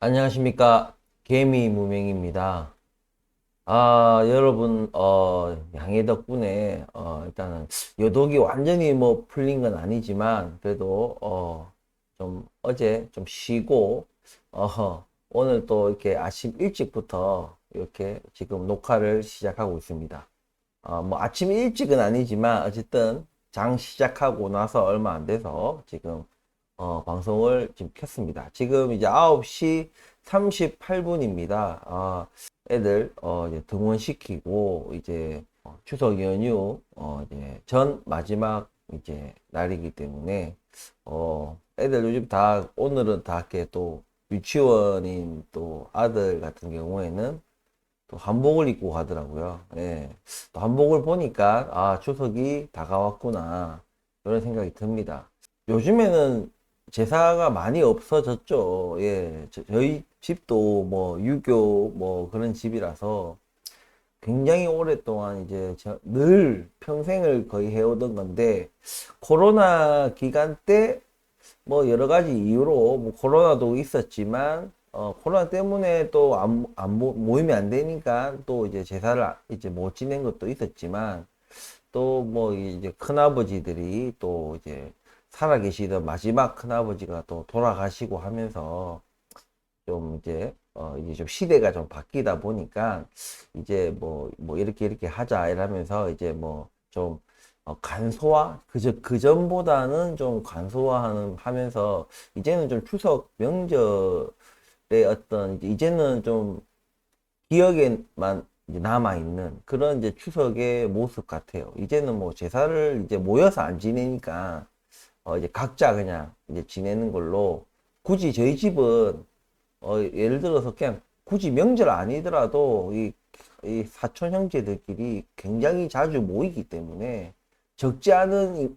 안녕하십니까. 개미 무명입니다. 여러분, 양해 덕분에, 일단은, 여독이 완전히 뭐 풀린 건 아니지만, 그래도, 좀, 어제 좀 쉬고, 오늘 또 이렇게 아침 일찍부터 이렇게 지금 녹화를 시작하고 있습니다. 뭐 아침 일찍은 아니지만, 어쨌든, 장 시작하고 나서 얼마 안 돼서 지금 방송을 지금 켰습니다. 지금 이제 9시 38분입니다. 애들 이제 등원시키고 이제 추석 연휴 이제 전 마지막 이제 날이기 때문에 애들 요즘 다 오늘은 다 이렇게 또 유치원인 또 아들 같은 경우에는 또 한복을 입고 가더라고요. 예. 또 한복을 보니까 추석이 다가왔구나 이런 생각이 듭니다. 요즘에는 제사가 많이 없어졌죠. 예. 저희 집도 뭐 유교 뭐 그런 집이라서 굉장히 오랫동안 이제 늘 평생을 거의 해오던 건데 코로나 기간 때 뭐 여러 가지 이유로 뭐 코로나도 있었지만 코로나 때문에 또 모임이 안 되니까 또 이제 제사를 이제 못 지낸 것도 있었지만 또 뭐 이제 큰아버지들이 또 이제 살아계시던 마지막 큰아버지가 또 돌아가시고 하면서 좀 이제 좀 시대가 좀 바뀌다 보니까 이제 뭐 이렇게 하자 이러면서 이제 뭐 좀 간소화 그 전보다는 좀 간소화하는 하면서 이제는 좀 추석 명절의 어떤 이제는 좀 기억에만 이제 남아있는 그런 이제 추석의 모습 같아요. 이제는 뭐 제사를 이제 모여서 안 지내니까 이제 각자 그냥 이제 지내는 걸로 굳이 저희 집은 예를 들어서 그냥 굳이 명절 아니더라도 이 사촌 형제들끼리 굉장히 자주 모이기 때문에 적지 않은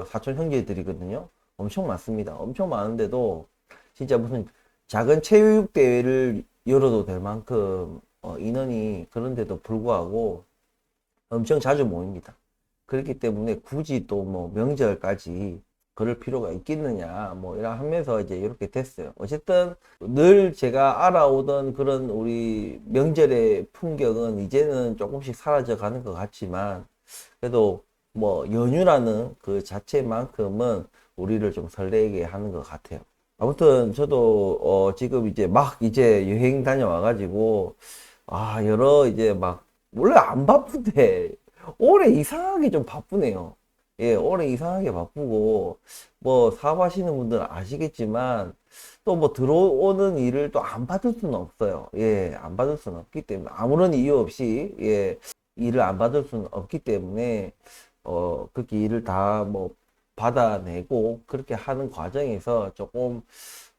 사촌 형제들이거든요. 엄청 많습니다. 엄청 많은데도 진짜 무슨 작은 체육 대회를 열어도 될 만큼 인원이 그런데도 불구하고 엄청 자주 모입니다. 그렇기 때문에 굳이 또 뭐 명절까지 그럴 필요가 있겠느냐 뭐 이러 하면서 이제 이렇게 됐어요. 어쨌든 늘 제가 알아오던 그런 우리 명절의 풍경은 이제는 조금씩 사라져 가는 것 같지만 그래도 뭐 연휴라는 그 자체만큼은 우리를 좀 설레게 하는 것 같아요. 아무튼 저도 지금 이제 막 이제 여행 다녀와가지고 여러 이제 막 원래 안 바쁜데 올해 이상하게 좀 바쁘네요. 예, 올해 이상하게 바쁘고 뭐 사업하시는 분들은 아시겠지만 또 뭐 들어오는 일을 또 안 받을 수는 없어요. 예, 안 받을 수는 없기 때문에 아무런 이유 없이 일을 안 받을 수는 없기 때문에 그렇게 일을 다 뭐 받아내고 그렇게 하는 과정에서 조금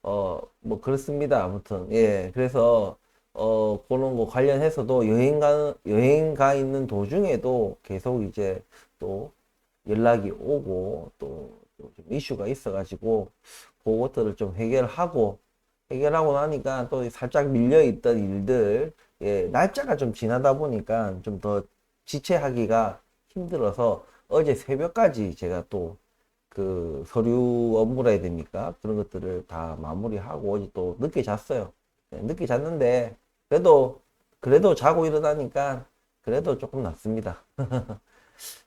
뭐 그렇습니다. 아무튼 그래서 그런 거 관련해서도 여행 가 있는 도중에도 계속 이제 또 연락이 오고 또좀 이슈가 있어가지고 그것들을 좀 해결하고 나니까 또 살짝 밀려있던 일들 날짜가 좀 지나다 보니까 좀 더 지체하기가 힘들어서 어제 새벽까지 제가 또 그 서류 업무라 해야 됩니까? 그런 것들을 다 마무리하고 어제 또 늦게 잤어요. 늦게 잤는데 그래도 자고 일어나니까 그래도 조금 낫습니다.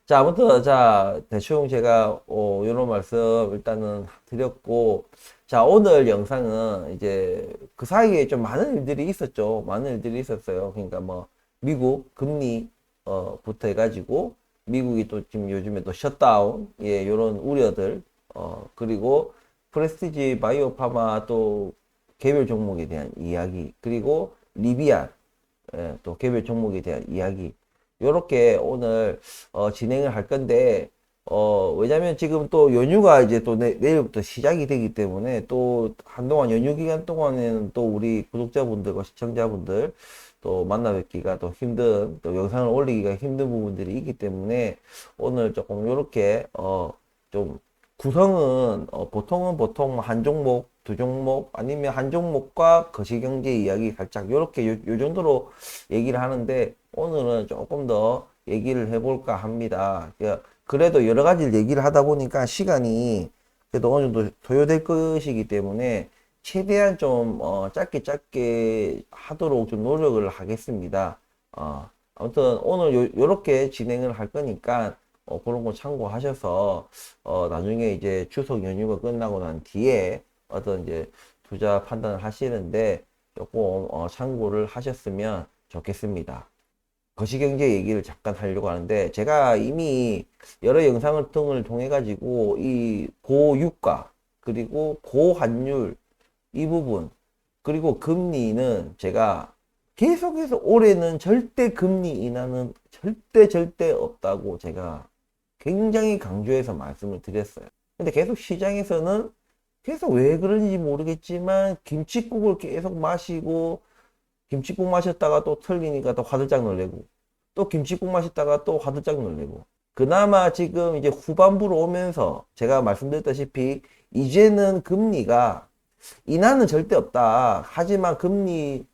자, 아무튼 자 대충 제가 이런 말씀 일단은 드렸고 자 오늘 영상은 이제 그 사이에 좀 많은 일들이 있었죠. 많은 일들이 있었어요. 그러니까 뭐 미국 금리 부터 해가지고 미국이 또 지금 요즘에 또 셧다운 요런 우려들 그리고 프레스티지 바이오파마 또 개별 종목에 대한 이야기 그리고 리비안 또 개별 종목에 대한 이야기 요렇게 오늘 진행을 할 건데 왜냐면 지금 또 연휴가 이제 또 내일부터 시작이 되기 때문에 또 한동안 연휴 기간 동안에는 또 우리 구독자분들과 시청자분들 또 만나 뵙기가 또 힘든 또 영상을 올리기가 힘든 부분들이 있기 때문에 오늘 조금 요렇게 좀 구성은 보통 한 종목 두 종목 아니면 한 종목과 거시경제 이야기 살짝 요렇게 요 정도로 얘기를 하는데 오늘은 조금 더 얘기를 해볼까 합니다. 그래도 여러 가지 얘기를 하다 보니까 시간이 그래도 어느 정도 소요될 것이기 때문에 최대한 좀 짧게 하도록 좀 노력을 하겠습니다. 아무튼 오늘 요렇게 진행을 할 거니까 그런 거 참고하셔서 나중에 이제 추석 연휴가 끝나고 난 뒤에 어떤 이제 투자 판단을 하시는데 조금 참고를 하셨으면 좋겠습니다. 거시경제 얘기를 잠깐 하려고 하는데, 제가 이미 여러 영상을 등을 통해 가지고 이 고유가 그리고 고환율 이 부분, 그리고 금리는 제가 계속해서 올해는 절대 금리 인하는 절대 없다고 제가 굉장히 강조해서 말씀을 드렸어요. 근데 계속 시장에서는 계속 왜 그런지 모르겠지만 김칫국을 계속 마시고, 김칫국 마셨다가 또 틀리니까 또 화들짝 놀래고, 또 김칫국 마셨다가 또 화들짝 놀래고, 그나마 지금 이제 후반부로 오면서 제가 말씀드렸다시피 이제는 금리가 인하는 절대 없다. 하지만 금리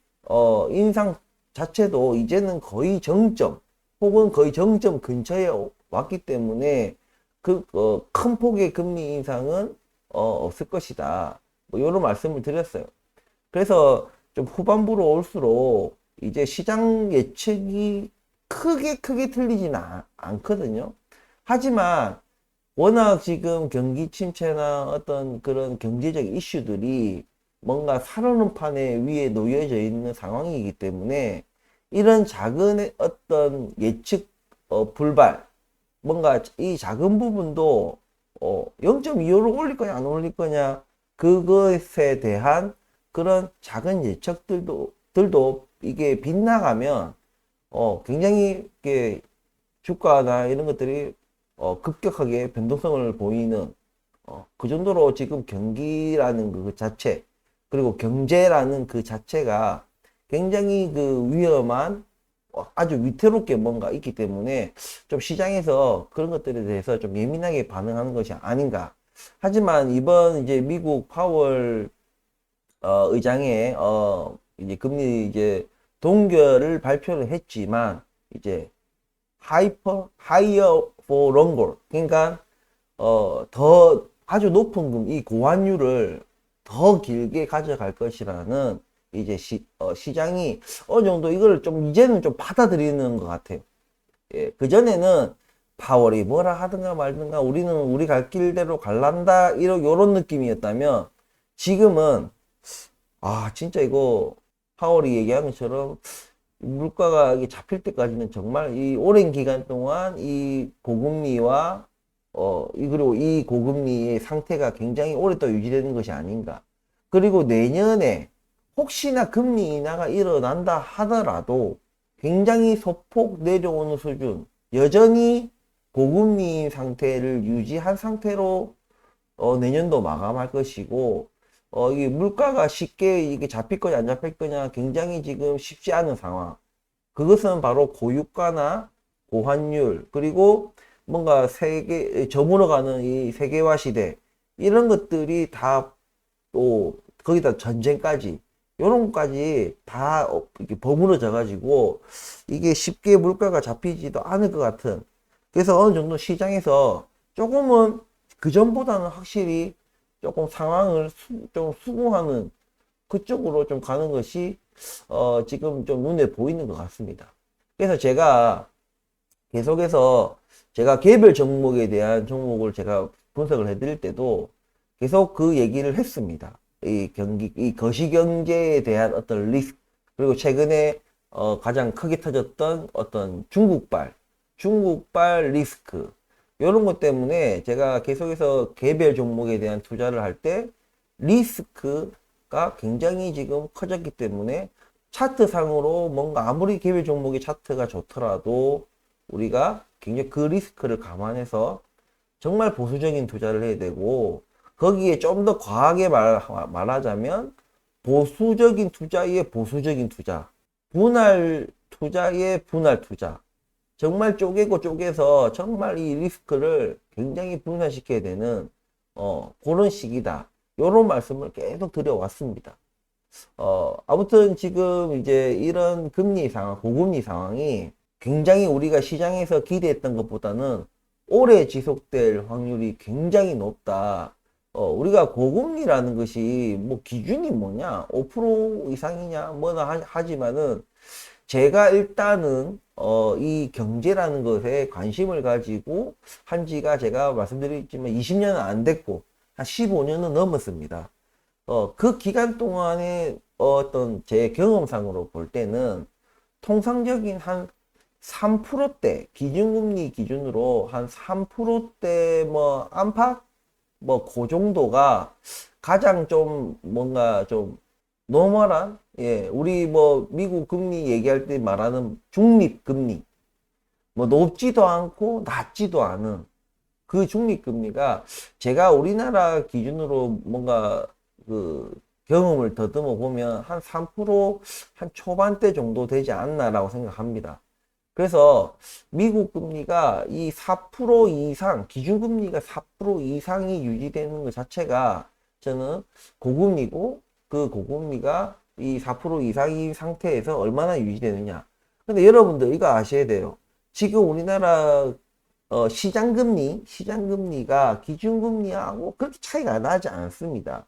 인상 자체도 이제는 거의 정점 혹은 거의 정점 근처에 왔기 때문에 그 큰 폭의 금리 인상은 없을 것이다. 뭐 이런 말씀을 드렸어요. 그래서 좀 후반부로 올수록 이제 시장 예측이 크게 틀리지는 않거든요. 하지만 워낙 지금 경기 침체나 어떤 그런 경제적 이슈들이 뭔가 살아오는 판에 위에 놓여져 있는 상황이기 때문에 이런 작은 어떤 예측 불발, 뭔가 이 작은 부분도 0.25로 올릴 거냐 안 올릴 거냐, 그것에 대한 그런 작은 예측들도 이게 빗나가면 굉장히 이게 주가나 이런 것들이 급격하게 변동성을 보이는 그 정도로 지금 경기라는 그 자체, 그리고 경제라는 그 자체가 굉장히 그 위험한, 아주 위태롭게 뭔가 있기 때문에 좀 시장에서 그런 것들에 대해서 좀 예민하게 반응하는 것이 아닌가. 하지만 이번 이제 미국 파월 의장의 이제 금리 이제 동결을 발표를 했지만, 이제 higher for longer, 그러니까 더 아주 높은 이 고환율을 더 길게 가져갈 것이라는 이제 시장이 어느 정도 이걸 좀 이제는 좀 받아들이는 것 같아요. 예, 그전에는 파월이 뭐라 하든가 말든가 우리는 우리 갈 길대로 갈란다 요런 느낌이었다면, 지금은 진짜 이거 파월이 얘기한 것처럼 물가가 이게 잡힐 때까지는 정말 이 오랜 기간 동안 이 고금리와 그리고 이 고금리의 상태가 굉장히 오랫동안 유지되는 것이 아닌가. 그리고 내년에 혹시나 금리 인하가 일어난다 하더라도 굉장히 소폭 내려오는 수준, 여전히 고금리 상태를 유지한 상태로 내년도 마감할 것이고, 이 물가가 쉽게 이게 잡힐 거냐 안 잡힐 거냐 굉장히 지금 쉽지 않은 상황. 그것은 바로 고유가나 고환율, 그리고 뭔가 저물어가는 이 세계화 시대, 이런 것들이 다 또 거기다 전쟁까지, 요런 것까지 다 이렇게 버무려져 가지고 이게 쉽게 물가가 잡히지도 않을 것 같은. 그래서 어느 정도 시장에서 조금은 그전보다는 확실히 조금 상황을 좀 수긍하는 그쪽으로 좀 가는 것이 지금 좀 눈에 보이는 것 같습니다. 그래서 제가 계속해서 제가 개별 종목에 대한 종목을 제가 분석을 해드릴 때도 계속 그 얘기를 했습니다. 이 거시경제에 대한 어떤 리스크, 그리고 최근에 가장 크게 터졌던 어떤 중국발 리스크, 이런 것 때문에 제가 계속해서 개별 종목에 대한 투자를 할 때 리스크가 굉장히 지금 커졌기 때문에 차트상으로 뭔가 아무리 개별 종목의 차트가 좋더라도 우리가 굉장히 그 리스크를 감안해서 정말 보수적인 투자를 해야 되고, 거기에 좀 더 과하게 말하자면 보수적인 투자의 보수적인 투자, 분할 투자의 분할 투자, 정말 쪼개고 쪼개서 정말 이 리스크를 굉장히 분산시켜야 되는 그런 시기다, 요런 말씀을 계속 드려왔습니다. 아무튼 지금 이제 이런 금리 상황, 고금리 상황이 굉장히 우리가 시장에서 기대했던 것보다는 오래 지속될 확률이 굉장히 높다. 우리가 고금리라는 것이 뭐 기준이 뭐냐, 5% 이상이냐, 뭐나 하지만은 제가 일단은 이 경제라는 것에 관심을 가지고 한 지가 제가 말씀드렸지만 20년은 안 됐고 한 15년은 넘었습니다. 그 기간 동안에 어떤 제 경험상으로 볼 때는 통상적인 한 3%대 기준금리 기준으로 한 3%대 뭐 안팎 뭐 그 정도가 가장 좀 뭔가 좀 노멀한, 예, 우리 뭐 미국 금리 얘기할 때 말하는 중립금리, 뭐 높지도 않고 낮지도 않은 그 중립금리가 제가 우리나라 기준으로 뭔가 그 경험을 더듬어 보면 한 3%한 초반대 정도 되지 않나라고 생각합니다. 그래서 미국 금리가 이 4% 이상, 기준금리가 4% 이상이 유지되는 것 자체가 저는 고금리고, 그 고금리가 이 4% 이상인 상태에서 얼마나 유지되느냐. 근데 여러분들 이거 아셔야 돼요. 지금 우리나라 시장금리가 기준금리하고 그렇게 차이가 나지 않습니다.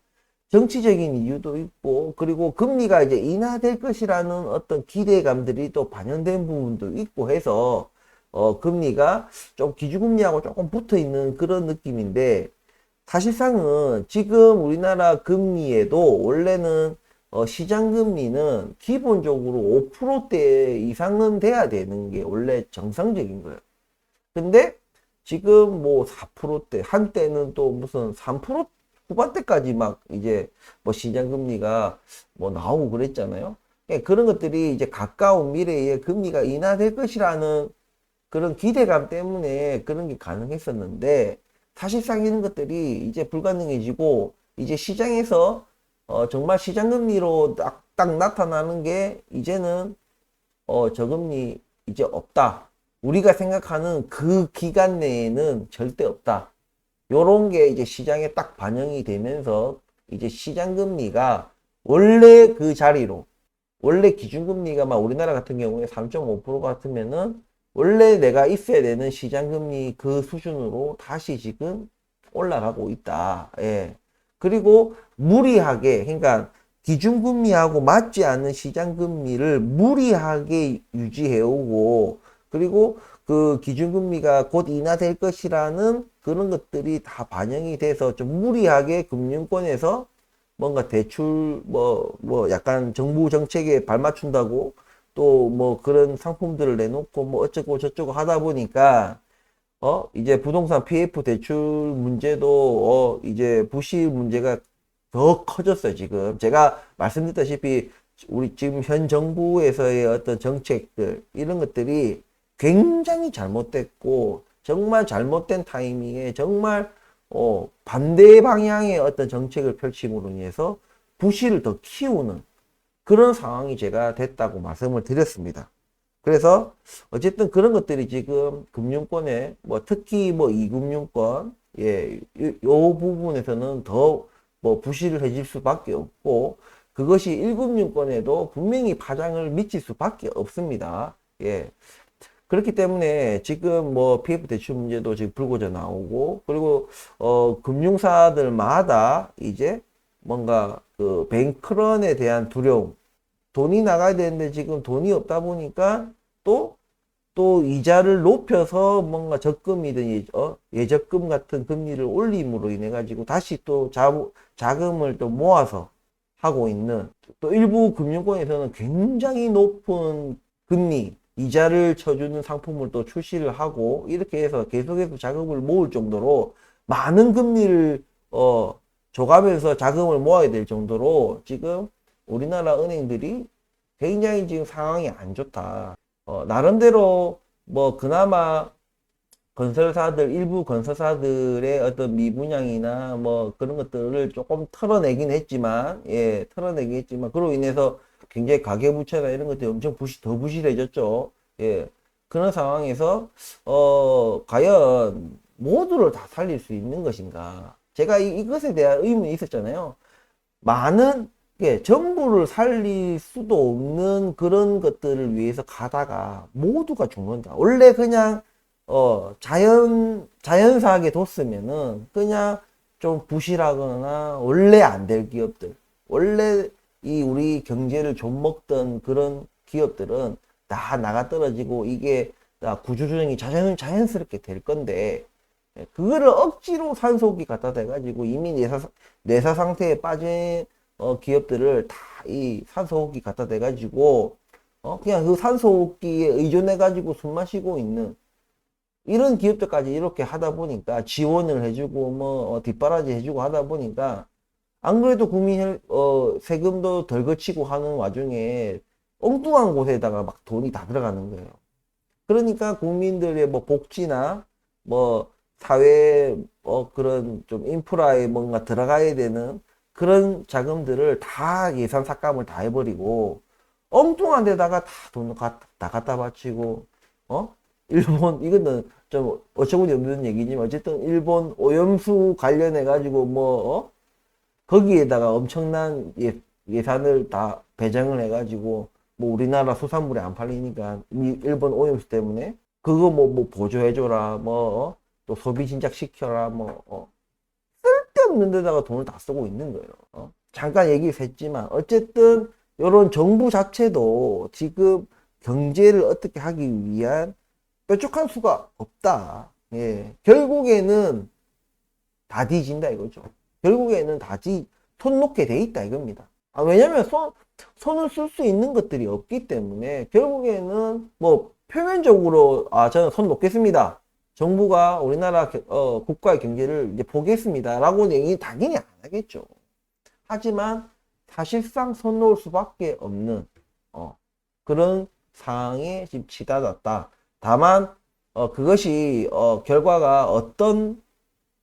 정치적인 이유도 있고, 그리고 금리가 이제 인하될 것이라는 어떤 기대감들이 또 반영된 부분도 있고 해서, 금리가 좀 기준금리하고 조금 붙어 있는 그런 느낌인데, 사실상은 지금 우리나라 금리에도 원래는 시장금리는 기본적으로 5%대 이상은 돼야 되는 게 원래 정상적인 거예요. 근데 지금 뭐 4%대, 한때는 또 무슨 3% 후반대까지 막 이제 뭐 시장금리가 뭐 나오고 그랬잖아요. 그런 것들이 이제 가까운 미래에 금리가 인하될 것이라는 그런 기대감 때문에 그런 게 가능했었는데, 사실상 이런 것들이 이제 불가능해지고 이제 시장에서 정말 시장금리로 딱 나타나는 게 이제는 저금리 이제 없다. 우리가 생각하는 그 기간 내에는 절대 없다. 요런 게 이제 시장에 딱 반영이 되면서 이제 시장금리가 원래 그 자리로, 원래 기준금리가 막 우리나라 같은 경우에 3.5% 같으면은 원래 내가 있어야 되는 시장금리 그 수준으로 다시 지금 올라가고 있다. 예. 그리고 무리하게, 그러니까 기준금리하고 맞지 않는 시장금리를 무리하게 유지해오고, 그리고 그 기준금리가 곧 인하될 것이라는 그런 것들이 다 반영이 돼서 좀 무리하게 금융권에서 뭔가 대출 뭐 약간 정부 정책에 발맞춘다고 또 뭐 그런 상품들을 내놓고 뭐 어쩌고 저쩌고 하다 보니까 이제 부동산 PF 대출 문제도 이제 부실 문제가 더 커졌어요. 지금 제가 말씀드렸다시피 우리 지금 현 정부에서의 어떤 정책들 이런 것들이 굉장히 잘못됐고, 정말 잘못된 타이밍에 정말 반대 방향의 어떤 정책을 펼침으로 인해서 부실을 더 키우는 그런 상황이 제가 됐다고 말씀을 드렸습니다. 그래서 어쨌든 그런 것들이 지금 금융권에 뭐 특히 뭐 이금융권, 예, 요 부분에서는 더 뭐 부실해질 수밖에 없고, 그것이 1금융권에도 분명히 파장을 미칠 수밖에 없습니다. 예. 그렇기 때문에 지금 뭐 PF 대출 문제도 지금 불거져 나오고, 그리고 금융사들마다 이제 뭔가 그 뱅크런에 대한 두려움, 돈이 나가야 되는데 지금 돈이 없다 보니까 또 이자를 높여서 뭔가 적금이든 예적금 같은 금리를 올림으로 인해 가지고 다시 또 자금을 또 모아서 하고 있는, 또 일부 금융권에서는 굉장히 높은 금리 이자를 쳐주는 상품을 또 출시를 하고, 이렇게 해서 계속해서 자금을 모을 정도로 많은 금리를 줘가면서 자금을 모아야 될 정도로 지금 우리나라 은행들이 굉장히 지금 상황이 안 좋다. 나름대로 뭐 그나마 일부 건설사들의 어떤 미분양이나 뭐 그런 것들을 조금 털어내긴 했지만, 예, 털어내긴 했지만, 그로 인해서 굉장히 가계부채나 이런 것들이 엄청 더 부실해졌죠. 예. 그런 상황에서, 과연 모두를 다 살릴 수 있는 것인가. 제가 이것에 대한 의문이 있었잖아요. 많은, 예, 전부를 살릴 수도 없는 그런 것들을 위해서 가다가 모두가 죽는다. 원래 그냥 자연사하게 뒀으면은 그냥 좀 부실하거나 원래 안 될 기업들, 원래 이 우리 경제를 좀 먹던 그런 기업들은 다 나가 떨어지고 이게 다 구조조정이 자연스럽게 될 건데, 그거를 억지로 산소호흡기 갖다 대가지고 이미 내사 상태에 빠진 기업들을 다 이 산소호흡기 갖다 대가지고 그냥 그 산소호흡기에 의존해가지고 숨 마시고 있는 이런 기업들까지 이렇게 하다 보니까 지원을 해주고 뭐 뒷바라지 해주고 하다 보니까 안 그래도 국민 세금도 덜 거치고 하는 와중에 엉뚱한 곳에다가 막 돈이 다 들어가는 거예요. 그러니까 국민들의 뭐 복지나 뭐 사회 그런 좀 인프라에 뭔가 들어가야 되는 그런 자금들을 다 예산 삭감을 다 해버리고 엉뚱한 데다가 다 돈 다 갖다 바치고 일본 이거는 좀 어처구니 없는 얘기지만 어쨌든 일본 오염수 관련해 가지고 뭐 거기에다가 엄청난 예산을 다 배정을 해 가지고 뭐 우리나라 수산물이 안 팔리니까 일본 오염수 때문에 그거 뭐 보조해줘라 뭐 또 소비 진작 시켜라 뭐 쓸데없는 데다가 돈을 다 쓰고 있는 거예요. 잠깐 얘기했지만 어쨌든 이런 정부 자체도 지금 경제를 어떻게 하기 위한 뾰족한 수가 없다. 예. 결국에는 다 뒤진다 이거죠. 결국에는 손 놓게 돼 있다 이겁니다. 왜냐면 손을 쓸 수 있는 것들이 없기 때문에 결국에는 뭐 표면적으로 저는 손 놓겠습니다. 정부가 우리나라 국가의 경제를 이제 보겠습니다. 라고 얘기 당연히 안 하겠죠. 하지만 사실상 손 놓을 수밖에 없는 그런 상황에 지금 치닫았다. 다만 그것이 결과가 어떤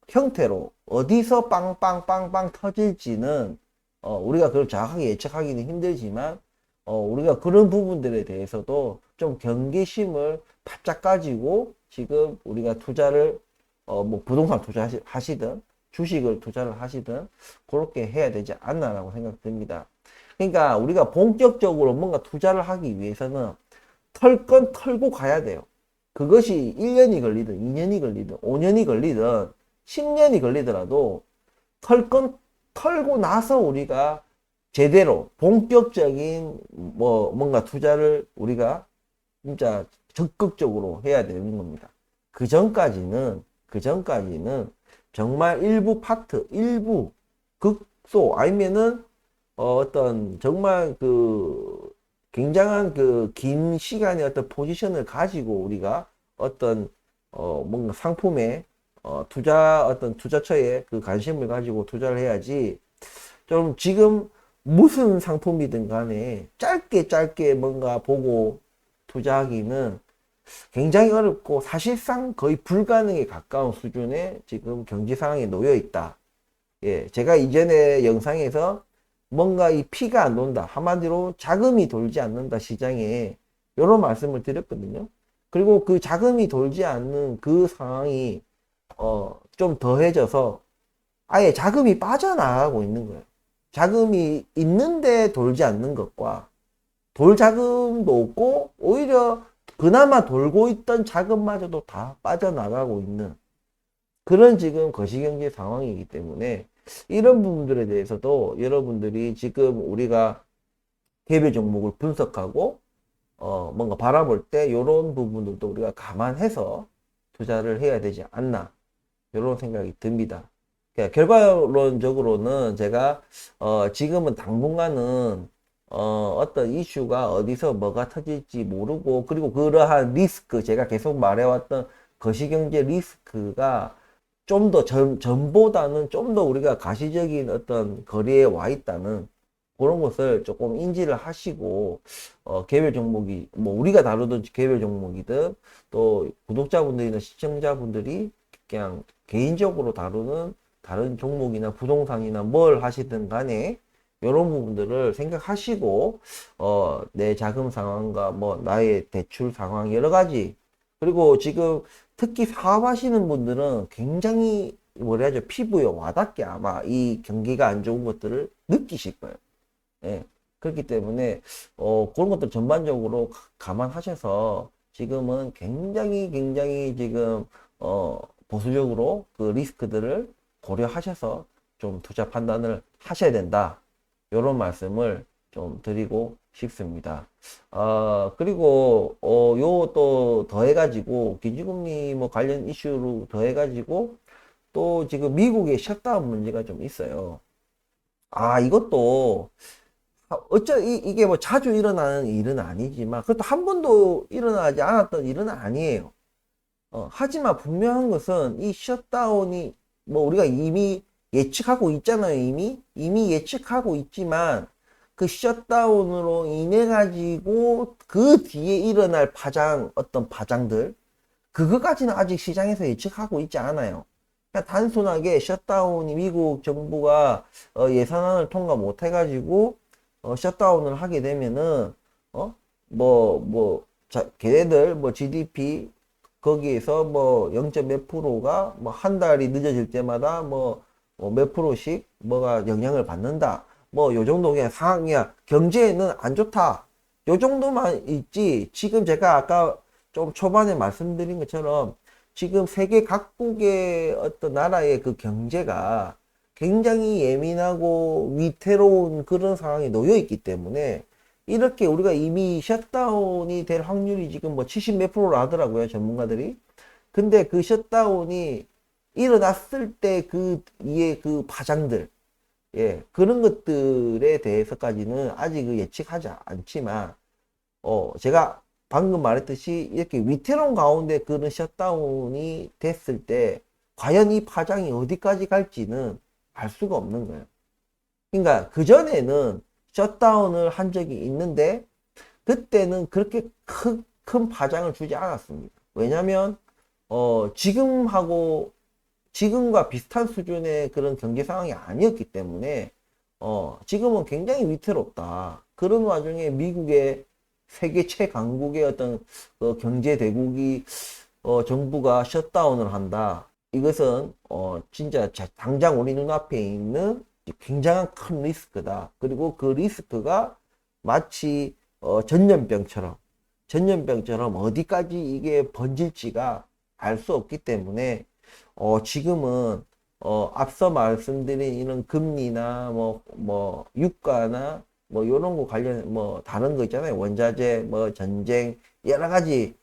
형태로 어디서 빵빵빵빵 터질지는 우리가 그걸 정확하게 예측하기는 힘들지만 우리가 그런 부분들에 대해서도 좀 경계심을 바짝 가지고 지금 우리가 투자를 뭐 부동산 투자하시든 주식을 투자를 하시든 그렇게 해야 되지 않나라고 생각됩니다. 그러니까 우리가 본격적으로 뭔가 투자를 하기 위해서는 털 건 털고 가야 돼요. 그것이 1년이 걸리든 2년이 걸리든 5년이 걸리든 10년이 걸리더라도 털 건 털고 나서 우리가 제대로 본격적인 뭔가 투자를 우리가 진짜 적극적으로 해야 되는 겁니다. 그 전까지는 정말 일부 파트, 일부 극소 아니면은 어떤 정말 그 굉장한 그 긴 시간의 어떤 포지션을 가지고 우리가 어떤 뭔가 상품에 어떤 투자처에 그 관심을 가지고 투자를 해야지 좀 지금 무슨 상품이든 간에 짧게 뭔가 보고 투자하기는 굉장히 어렵고 사실상 거의 불가능에 가까운 수준의 지금 경제 상황에 놓여 있다. 예, 제가 이전에 영상에서 뭔가 이 피가 안 돈다. 한마디로 자금이 돌지 않는다 시장에 이런 말씀을 드렸거든요. 그리고 그 자금이 돌지 않는 그 상황이 좀 더해져서 아예 자금이 빠져나가고 있는 거예요. 자금이 있는데 돌지 않는 것과 돌 자금도 없고 오히려 그나마 돌고 있던 자금마저도 다 빠져나가고 있는 그런 지금 거시경제 상황이기 때문에 이런 부분들에 대해서도 여러분들이 지금 우리가 개별 종목을 분석하고 뭔가 바라볼 때 이런 부분들도 우리가 감안해서 투자를 해야 되지 않나 이런 생각이 듭니다. 그러니까 결과론적으로는 제가 지금은 당분간은 어떤 이슈가 어디서 뭐가 터질지 모르고 그리고 그러한 리스크 제가 계속 말해왔던 거시경제 리스크가 좀 더 전보다는 좀 더 우리가 가시적인 어떤 거리에 와 있다는 그런 것을 조금 인지를 하시고 개별 종목이 뭐 우리가 다루던 개별 종목이든 또 구독자분들이나 시청자분들이 그냥 개인적으로 다루는 다른 종목이나 부동산이나 뭘 하시든 간에 이런 부분들을 생각하시고 내 자금 상황과 뭐 나의 대출 상황 여러 가지 그리고 지금 특히 사업하시는 분들은 굉장히 뭐라 하죠 피부에 와닿게 아마 이 경기가 안 좋은 것들을 느끼실 거예요. 예. 그렇기 때문에 그런 것들 전반적으로 감안하셔서 지금은 굉장히 지금 보수적으로 그 리스크들을 고려하셔서 좀 투자 판단을 하셔야 된다. 이런 말씀을 좀 드리고 싶습니다. 그리고 요 또 더해가지고 기준금리 뭐 관련 이슈로 더해가지고 또 지금 미국의 셧다운 문제가 좀 있어요. 이것도 이게 뭐 자주 일어나는 일은 아니지만 그것도 한 번도 일어나지 않았던 일은 아니에요. 하지만 분명한 것은 이 셧다운이 뭐 우리가 이미 예측하고 있잖아요. 이미 예측하고 있지만 그 셧다운으로 인해 가지고 그 뒤에 일어날 어떤 파장들 그거까지는 아직 시장에서 예측하고 있지 않아요. 그냥 단순하게 셧다운이 미국 정부가 예산안을 통과 못 해가지고 셧다운을 하게 되면은 걔네들 뭐 GDP 거기에서 뭐 0. 몇 프로가 뭐 한 달이 늦어질 때마다 몇 프로씩 뭐가 영향을 받는다. 뭐 요 정도 그냥 상황이야. 경제는 안 좋다. 요 정도만 있지. 지금 제가 아까 좀 초반에 말씀드린 것처럼 지금 세계 각국의 어떤 나라의 그 경제가 굉장히 예민하고 위태로운 그런 상황에 놓여 있기 때문에 이렇게 우리가 이미 셧다운이 될 확률이 지금 뭐 70 몇 프로라 하더라고요, 전문가들이. 근데 그 셧다운이 일어났을 때 이에 그 파장들, 예, 그런 것들에 대해서까지는 아직 예측하지 않지만, 제가 방금 말했듯이 이렇게 위태로운 가운데 그런 셧다운이 됐을 때, 과연 이 파장이 어디까지 갈지는 알 수가 없는 거예요. 그러니까 그전에는 셧다운을 한 적이 있는데, 그때는 그렇게 큰 파장을 주지 않았습니다. 왜냐면, 지금과 비슷한 수준의 그런 경제 상황이 아니었기 때문에, 지금은 굉장히 위태롭다. 그런 와중에 미국의 세계 최강국의 어떤 경제 대국이, 정부가 셧다운을 한다. 이것은, 진짜 당장 우리 눈앞에 있는 굉장한 큰 리스크다. 그리고 그 리스크가 마치, 전염병처럼 어디까지 이게 번질지가 알 수 없기 때문에, 지금은 앞서 말씀드린 이런 금리나 유가나 요런 거 관련 다른 거 있잖아요. 원자재 전쟁 여러 가지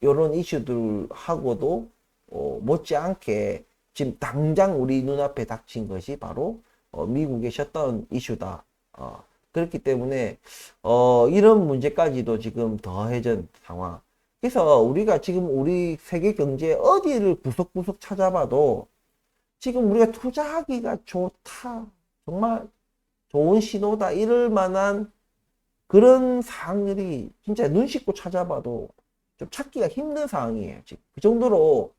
요런 이슈들하고도 못지않게 지금 당장 우리 눈앞에 닥친 것이 바로 미국의 셧다운 이슈다. 그렇기 때문에 이런 문제까지도 지금 더해진 상황. 그래서 우리가 지금 우리 세계 경제 어디를 구석구석 찾아봐도 지금 우리가 투자하기가 좋다. 정말 좋은 신호다. 이럴 만한 그런 상황들이 진짜 눈 씻고 찾아봐도 좀 찾기가 힘든 상황이에요. 지금 그 정도로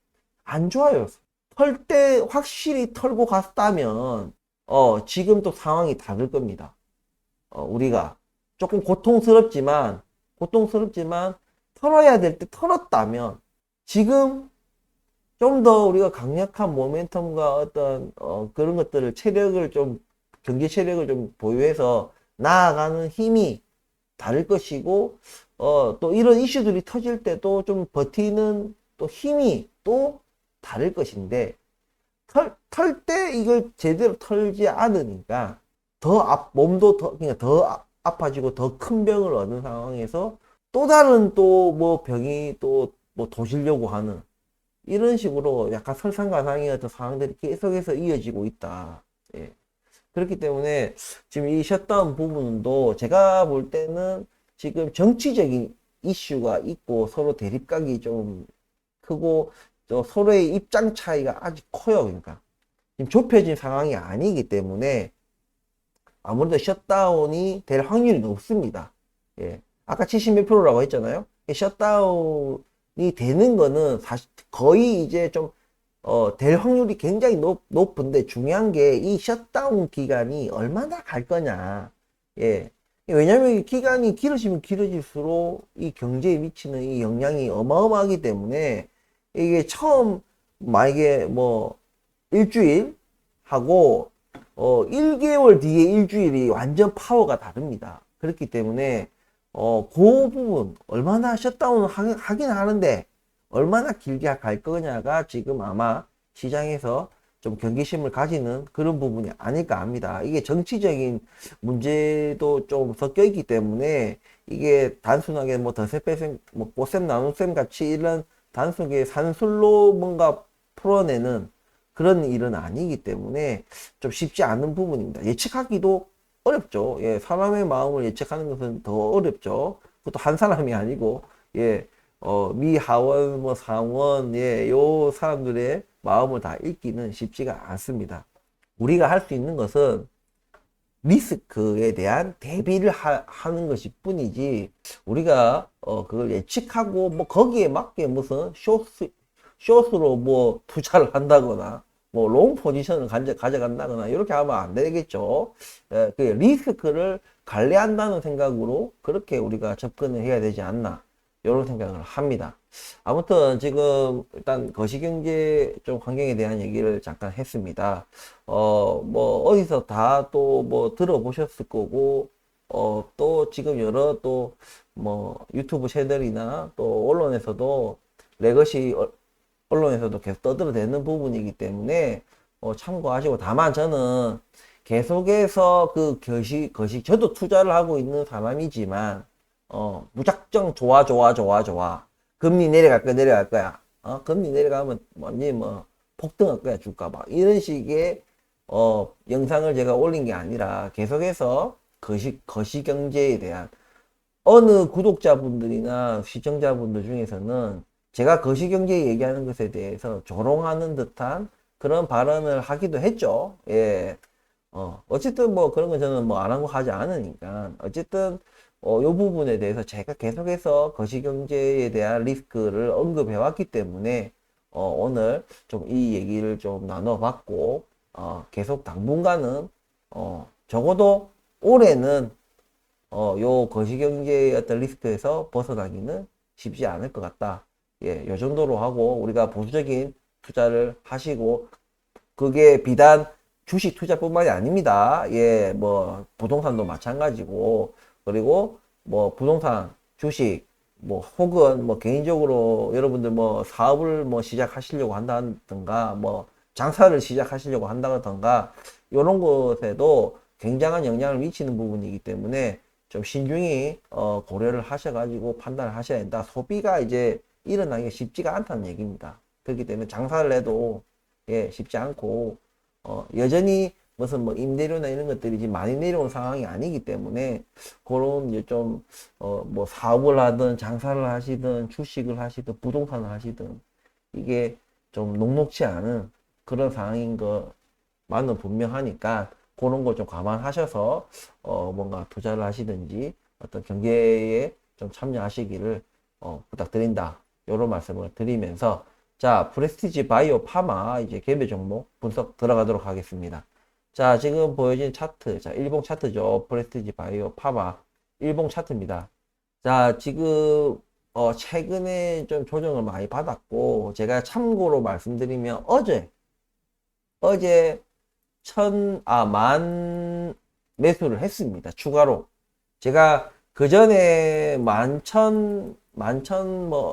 안 좋아요. 털 때 확실히 털고 갔다면 지금 또 상황이 다를 겁니다. 우리가 조금 고통스럽지만 털어야 될 때 털었다면 지금 좀 더 우리가 강력한 모멘텀과 어떤 그런 것들을 경제 체력을 좀 보유해서 나아가는 힘이 다를 것이고 또 이런 이슈들이 터질 때도 좀 버티는 또 힘이 또 다를 것인데 털 때 이걸 제대로 털지 않으니까 몸도 그냥 더 아파지고 더 큰 병을 얻는 상황에서 또 다른 병이 도시려고 하는 이런 식으로 약간 설상가상의 어떤 상황들이 계속해서 이어지고 있다. 예. 그렇기 때문에 지금 이 셧다운 부분도 제가 볼 때는 지금 정치적인 이슈가 있고 서로 대립각이 좀 크고 서로의 입장 차이가 아직 커요. 그러니까 지금 좁혀진 상황이 아니기 때문에 아무래도 셧다운이 될 확률이 높습니다. 예. 아까 70 몇 프로라고 했잖아요. 셧다운이 되는 거는 사실 거의 이제 될 확률이 굉장히 높은데 중요한 게 이 셧다운 기간이 얼마나 갈 거냐. 예. 왜냐면 이 기간이 길어지면 길어질수록 이 경제에 미치는 이 영향이 어마어마하기 때문에 이게 처음 만약에 일주일 하고 1개월 뒤에 일주일이 완전 파워가 다릅니다. 그렇기 때문에 그 부분 얼마나 셧다운을 하긴 하는데 얼마나 길게 갈 거냐가 지금 아마 시장에서 좀 경계심을 가지는 그런 부분이 아닐까 합니다. 이게 정치적인 문제도 좀 섞여 있기 때문에 이게 단순하게 뭐 덧셈 빼셈 뭐 보셈 나눗셈 같이 이런 단순하게 산술로 뭔가 풀어내는 그런 일은 아니기 때문에 좀 쉽지 않은 부분입니다. 예측하기도 어렵죠. 예, 사람의 마음을 예측하는 것은 더 어렵죠. 그것도 한 사람이 아니고, 예, 미 하원, 뭐 상원, 예, 요 사람들의 마음을 다 읽기는 쉽지가 않습니다. 우리가 할 수 있는 것은 리스크에 대한 대비를 하는 것일 뿐이지, 우리가, 그걸 예측하고, 뭐, 거기에 맞게 무슨 숏으로 뭐, 투자를 한다거나, 뭐, 롱 포지션을 가져간다거나, 이렇게 하면 안 되겠죠. 예, 그 리스크를 관리한다는 생각으로 그렇게 우리가 접근을 해야 되지 않나, 이런 생각을 합니다. 아무튼 지금 일단 거시경제 좀 환경에 대한 얘기를 잠깐 했습니다. 뭐 어디서 다 또 뭐 들어보셨을 거고, 또 지금 여러 또 뭐 유튜브 채널이나 또 언론에서도 레거시 언론에서도 계속 떠들어대는 부분이기 때문에 참고하시고, 다만 저는 계속해서 그 저도 투자를 하고 있는 사람이지만 무작정 좋아 금리 내려갈 거야 내려갈 거야, 금리 내려가면 완전히 뭐 폭등할 거야 줄까 봐, 이런 식의 영상을 제가 올린 게 아니라 계속해서 거시경제에 대한 어느 구독자분들이나 시청자분들 중에서는 제가 거시경제 얘기하는 것에 대해서 조롱하는 듯한 그런 발언을 하기도 했죠. 예. 어쨌든 뭐 그런 건 저는 뭐 안 하고 하지 않으니까. 어쨌든, 요 부분에 대해서 제가 계속해서 거시경제에 대한 리스크를 언급해 왔기 때문에, 오늘 좀 이 얘기를 좀 나눠봤고, 계속 당분간은, 적어도 올해는 요 거시경제의 어떤 리스크에서 벗어나기는 쉽지 않을 것 같다. 예, 요 정도로 하고 우리가 보수적인 투자를 하시고, 그게 비단 주식 투자뿐만이 아닙니다. 예, 뭐 부동산도 마찬가지고, 그리고 뭐 부동산, 주식, 뭐 혹은 뭐 개인적으로 여러분들 뭐 사업을 뭐 시작하시려고 한다든가, 뭐 장사를 시작하시려고 한다든가, 이런 것에도 굉장한 영향을 미치는 부분이기 때문에 좀 신중히 고려를 하셔가지고 판단을 하셔야 된다. 소비가 이제 일어나기가 쉽지가 않다는 얘기입니다. 그렇기 때문에 장사를 해도 예, 쉽지 않고, 여전히 무슨 뭐 임대료나 이런 것들이 지금 많이 내려온 상황이 아니기 때문에, 그런 이제 좀, 뭐 사업을 하든 장사를 하시든 주식을 하시든 부동산을 하시든 이게 좀 녹록치 않은 그런 상황인 것만은 분명하니까, 그런 걸 좀 감안하셔서, 뭔가 투자를 하시든지 어떤 경제에 좀 참여하시기를, 부탁드린다. 이런 말씀을 드리면서, 자, 프레스티지 바이오 파마 이제 개별 종목 분석 들어가도록 하겠습니다. 자, 지금 보여진 차트, 자, 일봉 차트죠. 프레스티지 바이오 파마 일봉 차트입니다. 자, 지금 최근에 좀 조정을 많이 받았고, 제가 참고로 말씀드리면 어제 만 매수를 했습니다. 추가로. 제가 그 전에 뭐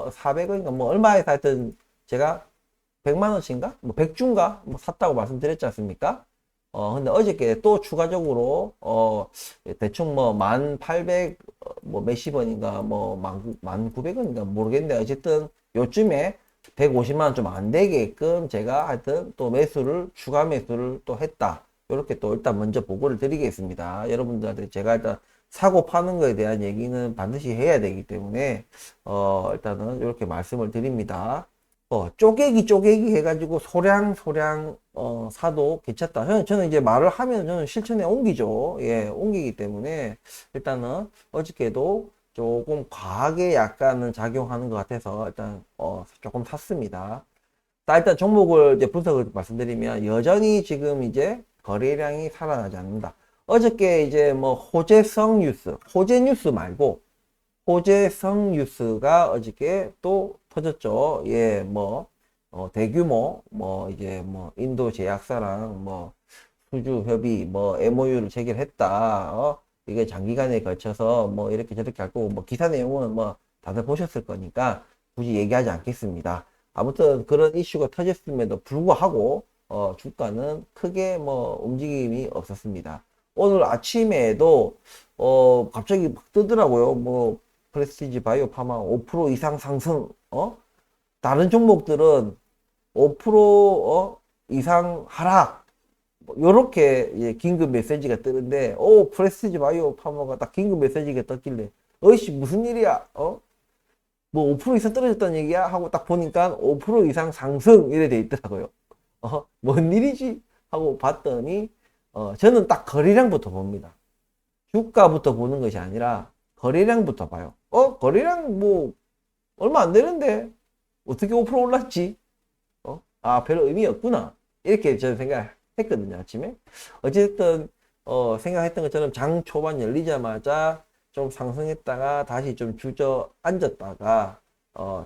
400원인가 뭐 얼마에 살든 제가 100만원치인가? 뭐 100주인가? 뭐 샀다고 말씀드렸지 않습니까? 근데 어저께 또 추가적으로, 대충 뭐 1800, 뭐 몇십 원인가, 뭐 1900원인가 모르겠는데, 어쨌든 요쯤에 150만원 좀 안 되게끔 제가 하여튼 또 추가 매수를 또 했다. 이렇게 또 일단 먼저 보고를 드리겠습니다. 여러분들한테 제가 일단 사고 파는 거에 대한 얘기는 반드시 해야 되기 때문에, 일단은 이렇게 말씀을 드립니다. 쪼개기 해가지고 소량 사도 괜찮다. 저는 이제 말을 하면 저는 실천에 옮기죠. 예, 옮기기 때문에 일단은 어저께도 조금 과하게 약간은 작용하는 것 같아서 일단 조금 샀습니다. 자, 일단 종목을 이제 분석을 말씀드리면, 여전히 지금 이제 거래량이 살아나지 않는다. 어저께 이제 뭐 호재 뉴스 말고 호재성 뉴스가 어저께 또 터졌죠. 예, 뭐, 대규모, 뭐, 이제 뭐, 인도 제약사랑 뭐, 수주 협의, 뭐, MOU를 체결했다. 이게 장기간에 걸쳐서 뭐, 이렇게 저렇게 할 거고, 뭐, 기사 내용은 뭐, 다들 보셨을 거니까 굳이 얘기하지 않겠습니다. 아무튼 그런 이슈가 터졌음에도 불구하고, 주가는 크게 뭐 움직임이 없었습니다. 오늘 아침에도 갑자기 막 뜨더라고요. 뭐 프레스티지 바이오 파마 5% 이상 상승. 다른 종목들은 5% 이상 하락. 뭐 요렇게 긴급 메시지가 뜨는데 프레스티지 바이오 파마가 딱 긴급 메시지가 떴길래 어이씨 무슨 일이야? 뭐 5% 이상 떨어졌다는 얘기야? 하고 딱 보니까 5% 이상 상승 이래 돼 있더라고요. 뭔 일이지? 하고 봤더니 저는 딱 거래량부터 봅니다. 주가부터 보는 것이 아니라 거래량부터 봐요. 거래량 뭐 얼마 안 되는데 어떻게 5% 올랐지? 별 의미 없구나. 이렇게 저는 생각했거든요, 아침에. 어쨌든 생각했던 것처럼 장 초반 열리자마자 좀 상승했다가 다시 좀 주저앉았다가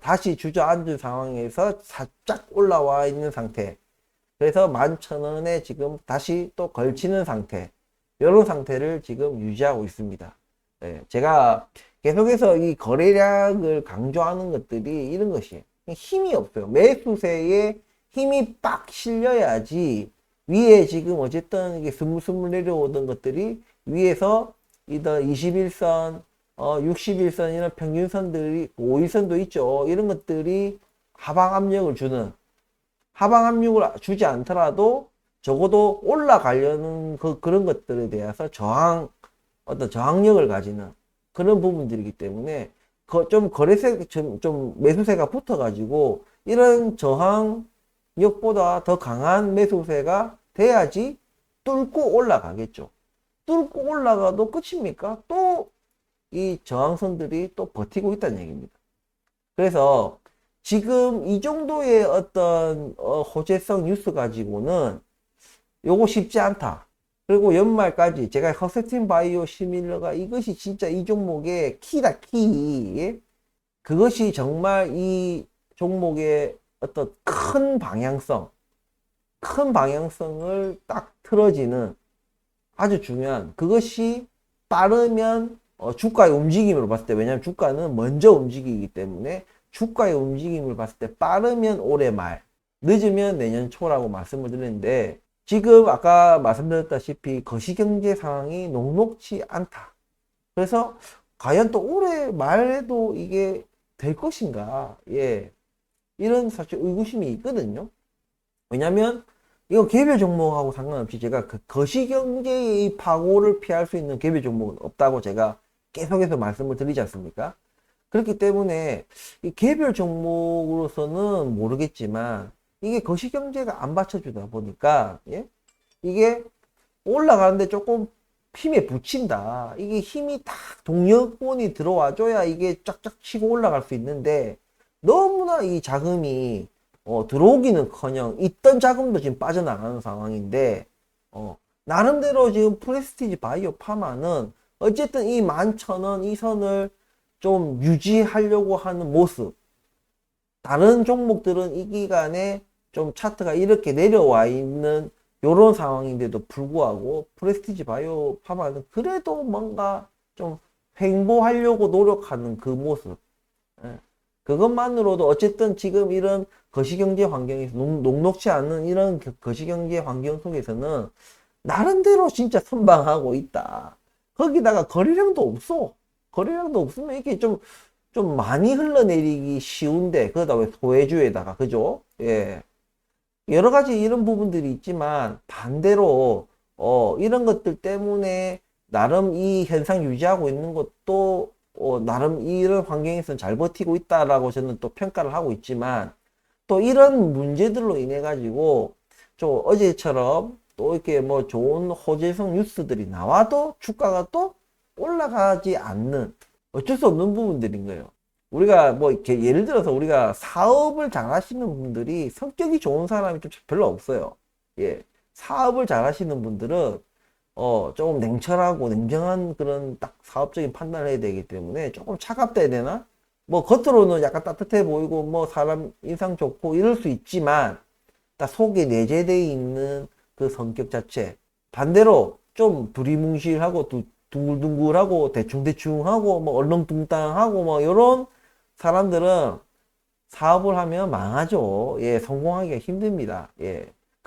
다시 주저앉은 상황에서 살짝 올라와 있는 상태. 그래서 11,000원에 지금 다시 또 걸치는 상태. 이런 상태를 지금 유지하고 있습니다. 제가 계속해서 이 거래량을 강조하는 것들이 이런 것이에요. 힘이 없어요. 매수세에 힘이 빡 실려야지 위에 지금 어쨌든 이게 스물스물 내려오던 것들이 위에서 이더 21선, 61선 이런 평균선들이 5일선도 있죠. 이런 것들이 하방 압력을 주지 않더라도 적어도 올라가려는 그런 것들에 대해서 어떤 저항력을 가지는 그런 부분들이기 때문에 좀 좀 매수세가 붙어가지고 이런 저항력보다 더 강한 매수세가 돼야지 뚫고 올라가겠죠. 뚫고 올라가도 끝입니까? 또 이 저항선들이 또 버티고 있다는 얘기입니다. 그래서 지금 이 정도의 어떤 호재성 뉴스 가지고는 요거 쉽지 않다. 그리고 연말까지 제가 허세틴 바이오 시밀러가 이것이 진짜 이 종목의 키다, 키. 그것이 정말 이 종목의 어떤 큰 방향성을 딱 틀어지는 아주 중요한, 그것이 빠르면 주가의 움직임으로 봤을 때, 왜냐하면 주가는 먼저 움직이기 때문에 주가의 움직임을 봤을 때 빠르면 올해 말, 늦으면 내년 초라고 말씀을 드렸는데, 지금 아까 말씀드렸다시피 거시경제 상황이 녹록치 않다. 그래서 과연 또 올해 말에도 이게 될 것인가? 이런 사실 의구심이 있거든요. 왜냐면 이거 개별 종목하고 상관없이 제가 그 거시경제의 파고를 피할 수 있는 개별 종목은 없다고 제가 계속해서 말씀을 드리지 않습니까? 그렇기 때문에 이 개별 종목으로서는 모르겠지만 이게 거시경제가 안 받쳐주다 보니까 이게 올라가는데 조금 힘에 붙인다. 이게 힘이 딱 동력권이 들어와줘야 이게 쫙쫙 치고 올라갈 수 있는데 너무나 이 자금이 들어오기는커녕 있던 자금도 지금 빠져나가는 상황인데 나름대로 지금 프레스티지 바이오 파마는 어쨌든 이 11,000원 이 선을 좀 유지하려고 하는 모습. 다른 종목들은 이 기간에 좀 차트가 이렇게 내려와 있는 요런 상황인데도 불구하고 프레스티지 바이오 파마는 그래도 뭔가 좀 횡보하려고 노력하는 그 모습. 그것만으로도 어쨌든 지금 이런 거시경제 환경에서 녹록치 않은 이런 거시경제 환경 속에서는 나름대로 진짜 선방하고 있다. 거기다가 거래량도 없어. 거래량도 없으면 이게 좀 많이 흘러내리기 쉬운데, 그러다 왜 소외주에다가, 그죠? 여러 가지 이런 부분들이 있지만, 반대로, 이런 것들 때문에 나름 이 현상 유지하고 있는 것도, 나름 이런 환경에서는 잘 버티고 있다라고 저는 또 평가를 하고 있지만, 또 이런 문제들로 인해 가지고, 좀 어제처럼 또 이렇게 뭐 좋은 호재성 뉴스들이 나와도 주가가 또 올라가지 않는 어쩔 수 없는 부분들인 거예요. 우리가 뭐 이렇게 예를 들어서 우리가 사업을 잘 하시는 분들이 성격이 좋은 사람이 좀 별로 없어요. 사업을 잘 하시는 분들은 조금 냉철하고 냉정한 그런 딱 사업적인 판단을 해야 되기 때문에 조금 차갑다 해야 되나? 뭐 겉으로는 약간 따뜻해 보이고 뭐 사람 인상 좋고 이럴 수 있지만 딱 속에 내재되어 있는 그 성격 자체, 반대로 좀 두리뭉실하고 둥글둥글하고 대충대충하고 뭐 얼렁뚱땅하고 뭐 이런 사람들은 사업을 하면 망하죠. 성공하기가 힘듭니다.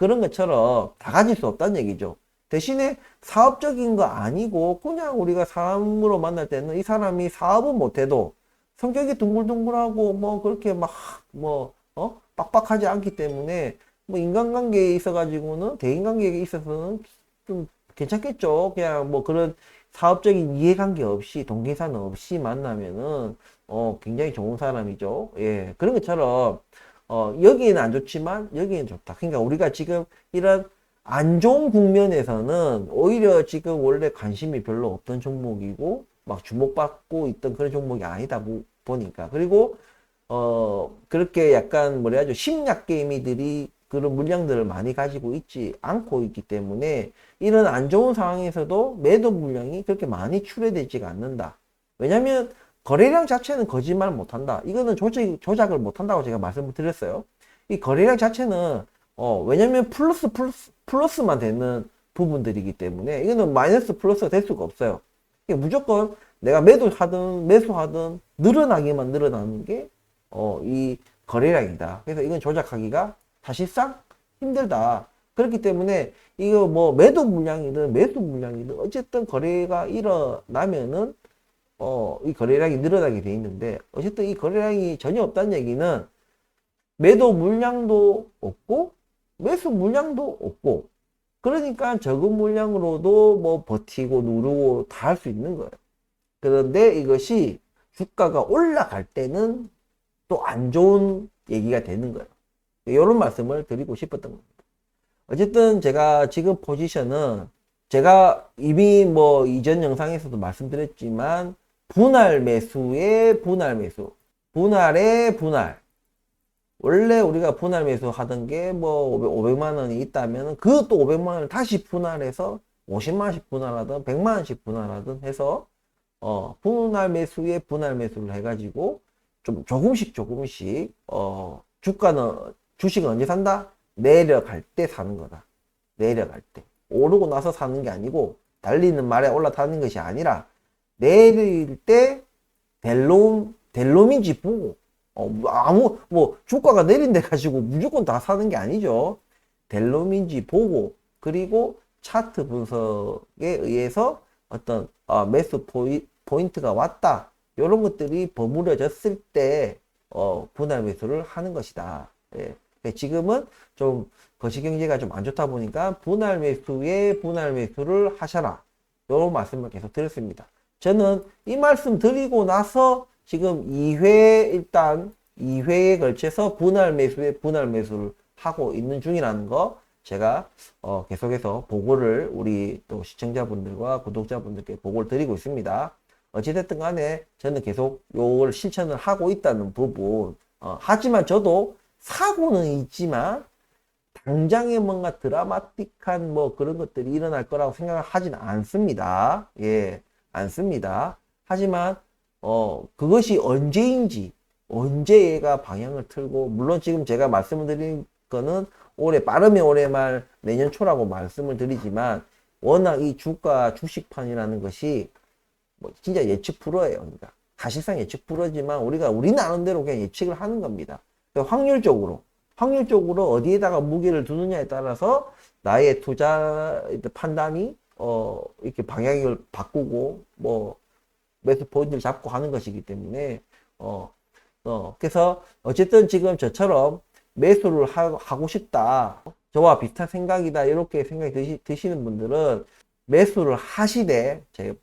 그런 것처럼 다 가질 수 없다는 얘기죠. 대신에 사업적인 거 아니고 그냥 우리가 사람으로 만날 때는 이 사람이 사업은 못해도 성격이 둥글둥글하고 뭐 그렇게 막 뭐 빡빡하지 않기 때문에 뭐 인간관계에 있어 가지고는 대인관계에 있어서는 좀 괜찮겠죠. 그냥 뭐 그런 사업적인 이해관계 없이 동기산 없이 만나면은 굉장히 좋은 사람이죠. 예, 그런 것처럼 여기는 안 좋지만 여기는 좋다. 그러니까 우리가 지금 이런 안 좋은 국면에서는 오히려 지금 원래 관심이 별로 없던 종목이고 막 주목받고 있던 그런 종목이 아니다 보니까. 그리고 그렇게 약간 뭐라 하죠, 심리학 게임이들이 그런 물량들을 많이 가지고 있지 않고 있기 때문에 이런 안 좋은 상황에서도 매도 물량이 그렇게 많이 출회되지가 않는다. 왜냐면 거래량 자체는 거짓말 못한다. 이거는 조작을 못한다고 제가 말씀을 드렸어요. 이 거래량 자체는 왜냐면 플러스만 되는 부분들이기 때문에 이거는 마이너스 플러스가 될 수가 없어요. 무조건 내가 매도하든 매수하든 늘어나기만 늘어나는 게 이 거래량이다. 그래서 이건 조작하기가 사실상 힘들다. 그렇기 때문에 이거 뭐 매도 물량이든 매수 물량이든 어쨌든 거래가 일어나면은 이 거래량이 늘어나게 돼 있는데, 어쨌든 이 거래량이 전혀 없다는 얘기는 매도 물량도 없고 매수 물량도 없고, 그러니까 적은 물량으로도 뭐 버티고 누르고 다 할 수 있는 거예요. 그런데 이것이 주가가 올라갈 때는 또 안 좋은 얘기가 되는 거예요. 이런 말씀을 드리고 싶었던 겁니다. 어쨌든 제가 지금 포지션은 제가 이미 뭐 이전 영상에서도 말씀드렸지만 분할 매수의 분할 매수, 분할의 분할. 원래 우리가 분할 매수 하던 게 뭐 500만 원이 있다면 그 또 500만 원을 다시 분할해서 50만 원씩 분할하든 100만 원씩 분할하든 해서 분할 매수에 분할 매수를 해가지고 좀 조금씩 주가는 주식은 언제 산다? 내려갈 때 사는 거다. 내려갈 때. 오르고 나서 사는 게 아니고 달리는 말에 올라타는 것이 아니라 내릴 때 델롬인지 보고 뭐 주가가 내린데 가지고 무조건 다 사는 게 아니죠. 델롬인지 보고, 그리고 차트 분석에 의해서 어떤 매수 포인트가 왔다, 이런 것들이 버무려졌을 때 분할 매수를 하는 것이다. 예. 지금은 좀 거시경제가 좀 안 좋다 보니까 분할 매수에 분할 매수를 하셔라, 이런 말씀을 계속 드렸습니다. 저는 이 말씀 드리고 나서 지금 2회에 걸쳐서 분할 매수에 분할 매수를 하고 있는 중이라는 거 제가 계속해서 보고를 우리 또 시청자분들과 구독자분들께 보고를 드리고 있습니다. 어찌됐든 간에 저는 계속 요걸 실천을 하고 있다는 부분, 하지만 저도 사고는 있지만 당장에 뭔가 드라마틱한 뭐 그런 것들이 일어날 거라고 생각을 하진 않습니다. 예, 않습니다. 하지만 그것이 언제인지, 언제 얘가 방향을 틀고, 물론 지금 제가 말씀을 드린 거는 빠르면 올해 말 내년 초라고 말씀을 드리지만, 워낙 이 주가 주식판이라는 것이 뭐 진짜 예측 불허예요. 그러니까 사실상 예측 불허지만 우리 나름대로 그냥 예측을 하는 겁니다. 그러니까 확률적으로 어디에다가 무게를 두느냐에 따라서 나의 투자 판단이 이렇게 방향을 바꾸고 뭐 매수 포인트를 잡고 하는 것이기 때문에 그래서 어쨌든 지금 저처럼 매수를 하고 싶다, 저와 비슷한 생각이다, 이렇게 생각이 드시는 분들은 매수를 하시되, 제가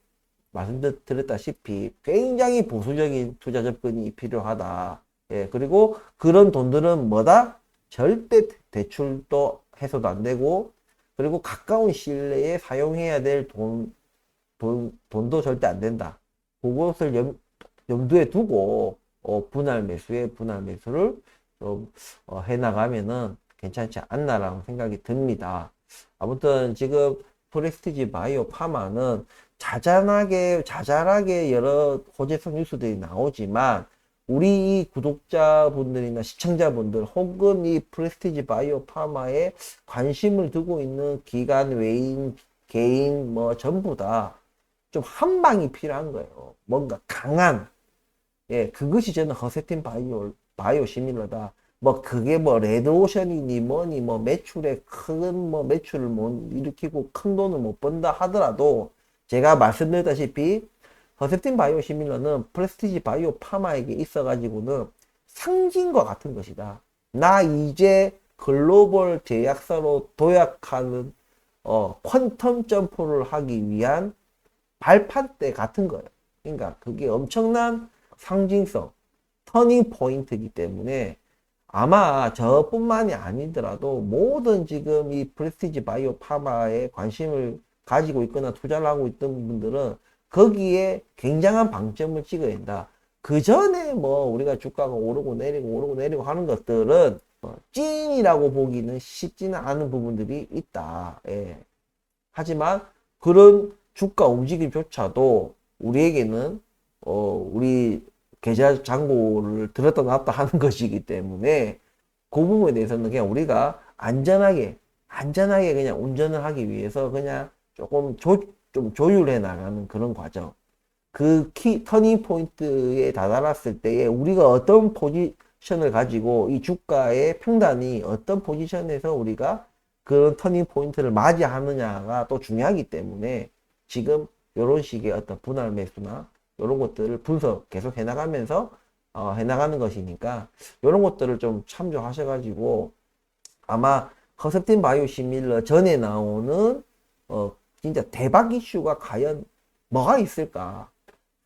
말씀드렸다시피 굉장히 보수적인 투자 접근이 필요하다. 예, 그리고 그런 돈들은 뭐다? 절대 대출도 해소도 안 되고, 그리고 가까운 시일 내에 사용해야 될 돈도 절대 안 된다. 그것을 염두에 두고 분할 매수에 분할 매수를 좀 해나가면은 괜찮지 않나라는 생각이 듭니다. 아무튼 지금 프레스티지 바이오 파마는 자잘하게 여러 호재성 뉴스들이 나오지만, 우리 구독자분들이나 시청자분들 혹은 이 프레스티지 바이오 파마에 관심을 두고 있는 기관, 외인, 개인 뭐 전부 다 좀 한방이 필요한 거예요. 뭔가 강한, 예, 그것이 저는 허세틴 바이오 시밀러다, 뭐 그게 뭐 레드오션이니 뭐니 뭐 매출에 큰 뭐 매출을 못 일으키고 큰 돈을 못 번다 하더라도 제가 말씀드렸다시피 허셉틴 바이오시밀러는 프레스티지 바이오 파마에게 있어가지고는 상징과 같은 것이다. 나 이제 글로벌 제약사로 도약하는 퀀텀 점프를 하기 위한 발판대 같은 거예요. 그러니까 그게 엄청난 상징성, 터닝 포인트이기 때문에 아마 저뿐만이 아니더라도 모든 지금 이 프레스티지 바이오 파마에 관심을 가지고 있거나 투자를 하고 있던 분들은 거기에 굉장한 방점을 찍어야 된다. 그 전에 뭐 우리가 주가가 오르고 내리고 오르고 내리고 하는 것들은 찐이라고 보기는 쉽지는 않은 부분들이 있다. 예. 하지만 그런 주가 움직임조차도 우리에게는 우리 계좌 잔고를 들었다 놨다 하는 것이기 때문에 그 부분에 대해서는 그냥 우리가 안전하게 그냥 운전을 하기 위해서 그냥 조금 좀 조율해 나가는 그런 과정. 그 터닝 포인트에 다다랐을 때에 우리가 어떤 포지션을 가지고 이 주가의 평단이 어떤 포지션에서 우리가 그런 터닝 포인트를 맞이하느냐가 또 중요하기 때문에 지금 이런 식의 어떤 분할 매수나 이런 것들을 분석 계속 해나가면서 해나가는 것이니까 이런 것들을 좀 참조하셔가지고 아마 커셉틴 바이오시밀러 전에 나오는 진짜 대박 이슈가 과연 뭐가 있을까?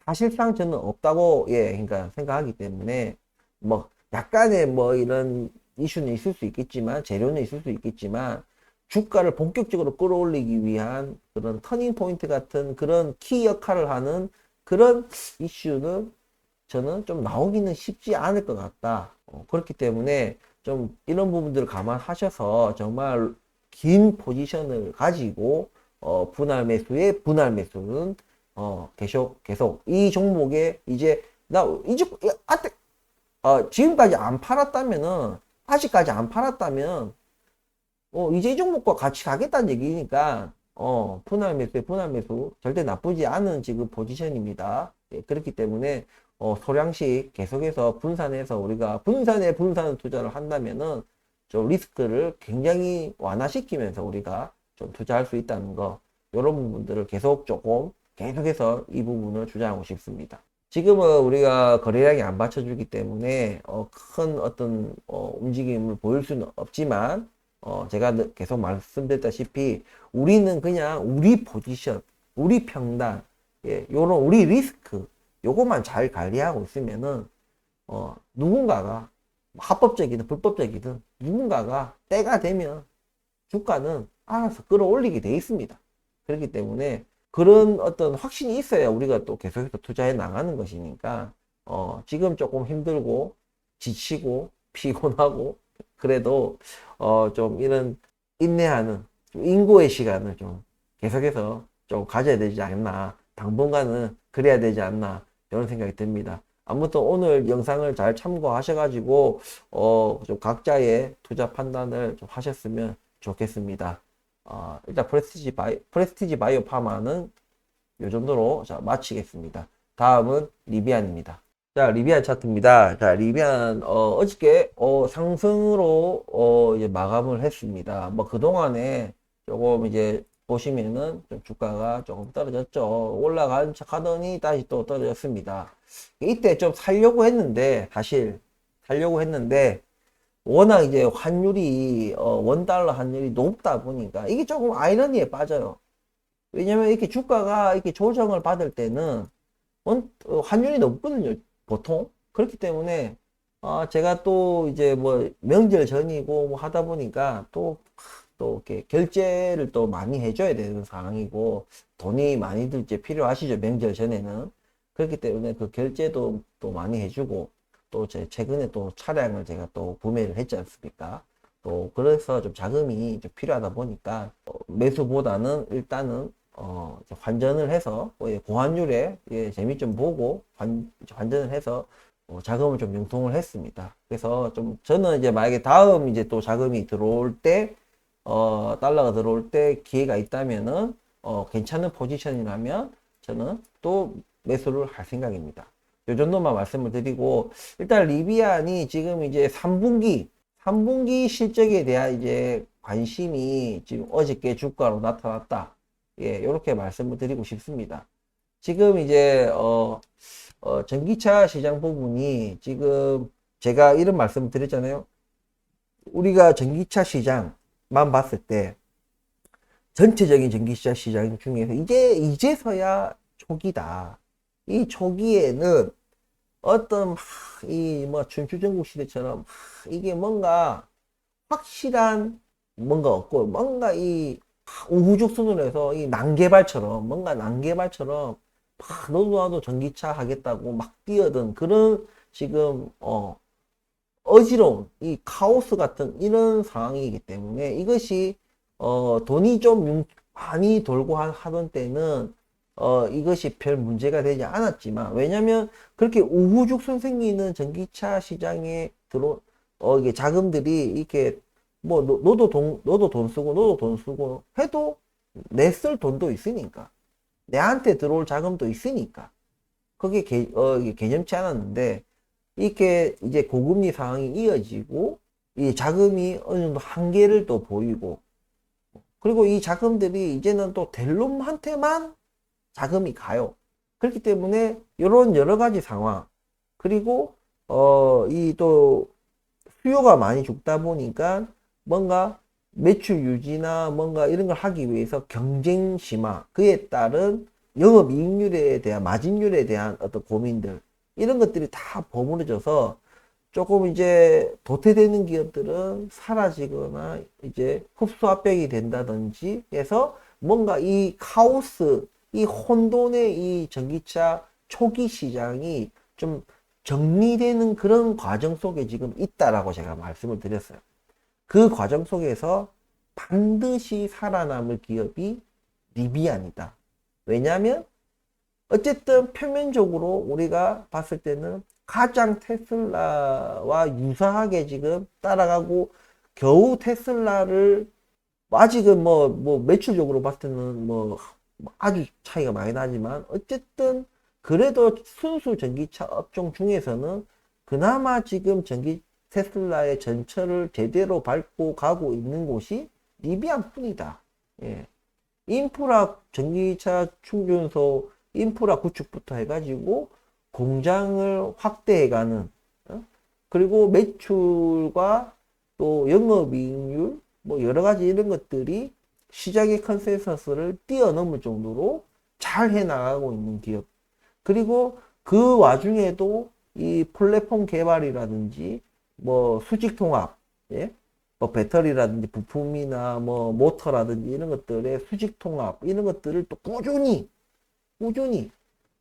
사실상 저는 없다고 그러니까 생각하기 때문에 뭐 약간의 뭐 이런 이슈는 있을 수 있겠지만 재료는 있을 수 있겠지만 주가를 본격적으로 끌어올리기 위한 그런 터닝 포인트 같은 그런 키 역할을 하는 그런 이슈는 저는 좀 나오기는 쉽지 않을 것 같다. 그렇기 때문에 좀 이런 부분들을 감안하셔서 정말 긴 포지션을 가지고 분할 매수의 분할 매수는 계속 이 종목에 이제 지금까지 안 팔았다면은 아직까지 안 팔았다면 이제 이 종목과 같이 가겠다는 얘기니까 분할 매수 절대 나쁘지 않은 지금 포지션입니다. 예, 그렇기 때문에 소량씩 계속해서 분산해서 우리가 분산에 투자를 한다면은 좀 리스크를 굉장히 완화시키면서 우리가 좀 투자할 수 있다는 거, 이런 부분들을 계속해서 이 부분을 주장하고 싶습니다. 지금은 우리가 거래량이 안 받쳐주기 때문에 큰 어떤 움직임을 보일 수는 없지만 제가 계속 말씀드렸다시피 우리는 그냥 우리 포지션, 우리 평단, 요런 우리 리스크 요것만 잘 관리하고 있으면은 누군가가 합법적이든 불법적이든 누군가가 때가 되면 주가는 알아서 끌어올리게 돼 있습니다. 그렇기 때문에 그런 어떤 확신이 있어야 우리가 또 계속해서 투자해 나가는 것이니까 지금 조금 힘들고 지치고 피곤하고 그래도 좀 이런 인내하는 좀 인고의 시간을 좀 계속해서 좀 가져야 되지 않나, 당분간은 그래야 되지 않나 이런 생각이 듭니다. 아무튼 오늘 영상을 잘 참고하셔가지고 좀 각자의 투자 판단을 좀 하셨으면 좋겠습니다. 일단 프레스티지 바이오 파마는 이 정도로 마치겠습니다. 다음은 리비안입니다. 자, 리비안 차트입니다. 자, 리비안 어저께 상승으로 이제 마감을 했습니다. 뭐 그동안에 조금 이제 보시면은 좀 주가가 조금 떨어졌죠. 올라간 척 하더니 다시 또 떨어졌습니다. 이때 좀 살려고 했는데 사실 살려고 했는데 워낙 이제 환율이 원달러 환율이 높다 보니까 이게 조금 아이러니에 빠져요. 왜냐면 이렇게 주가가 이렇게 조정을 받을 때는 환율이 높거든요, 보통. 그렇기 때문에 제가 또 이제 뭐 명절 전이고 뭐 하다 보니까 또 이렇게 결제를 또 많이 해줘야 되는 상황이고 돈이 많이들 이제 필요하시죠, 명절 전에는. 그렇기 때문에 그 결제도 또 많이 해주고 또 최근에 또 차량을 제가 또 구매를 했지 않습니까? 또 그래서 좀 자금이 좀 필요하다 보니까 매수보다는 일단은 환전을 해서 고환율에 재미 좀 보고 환전을 해서 자금을 좀 융통을 했습니다. 그래서 좀 저는 이제 만약에 다음 이제 또 자금이 들어올 때 달러가 들어올 때 기회가 있다면은 괜찮은 포지션이라면 저는 또 매수를 할 생각입니다. 요 정도만 말씀을 드리고, 일단 리비안이 지금 이제 3분기 실적에 대한 이제 관심이 지금 어저께 주가로 나타났다. 예, 이렇게 말씀을 드리고 싶습니다. 지금 이제, 전기차 시장 부분이 지금 제가 이런 말씀을 드렸잖아요. 우리가 전기차 시장만 봤을 때 전체적인 전기차 시장 중에서 이제서야 초기다. 이 초기에는 어떤 이 뭐 춘추전국 시대처럼 이게 뭔가 확실한 뭔가 없고 뭔가 이 우후죽순으로 이 난개발처럼 막 너도 나도 전기차 하겠다고 막 뛰어든 그런 지금 어지러운 이 카오스 같은 이런 상황이기 때문에 이것이 돈이 좀 많이 돌고 하던 때는 이것이 별 문제가 되지 않았지만, 왜냐면 그렇게 우후죽순 생기는 전기차 시장에 이게 자금들이 이렇게 뭐 너도 돈 쓰고 너도 돈 쓰고 해도 내 쓸 돈도 있으니까, 내한테 들어올 자금도 있으니까 그게 이게 개념치 않았는데, 이렇게 이제 고금리 상황이 이어지고 이 자금이 어느 정도 한계를 또 보이고, 그리고 이 자금들이 이제는 또 델롬한테만 자금이 가요. 그렇기 때문에 이런 여러 가지 상황, 그리고 이 또 수요가 많이 죽다 보니까 뭔가 매출 유지나 뭔가 이런 걸 하기 위해서 경쟁 심화, 그에 따른 영업이익률에 대한 마진율에 대한 어떤 고민들, 이런 것들이 다 버무려져서 조금 이제 도태되는 기업들은 사라지거나 이제 흡수 압력이 된다든지 해서 뭔가 이 카오스, 이 혼돈의 이 전기차 초기 시장이 좀 정리되는 그런 과정 속에 지금 있다라고 제가 말씀을 드렸어요. 그 과정 속에서 반드시 살아남을 기업이 리비안이다. 왜냐하면 어쨌든 표면적으로 우리가 봤을 때는 가장 테슬라와 유사하게 지금 따라가고, 겨우 테슬라를 아직은 뭐 매출적으로 봤을 때는 뭐 아주 차이가 많이 나지만, 어쨌든 그래도 순수 전기차 업종 중에서는 그나마 지금 테슬라의 전철을 제대로 밟고 가고 있는 곳이 리비안 뿐이다. 예. 인프라, 전기차 충전소 인프라 구축부터 해가지고 공장을 확대해가는, 그리고 매출과 또 영업이익률 뭐 여러 가지 이런 것들이 시장의 컨센서스를 뛰어넘을 정도로 잘 해나가고 있는 기업, 그리고 그 와중에도 이 플랫폼 개발이라든지 뭐 수직 통합, 예? 뭐 배터리라든지 부품이나 뭐 모터라든지 이런 것들의 수직 통합, 이런 것들을 또 꾸준히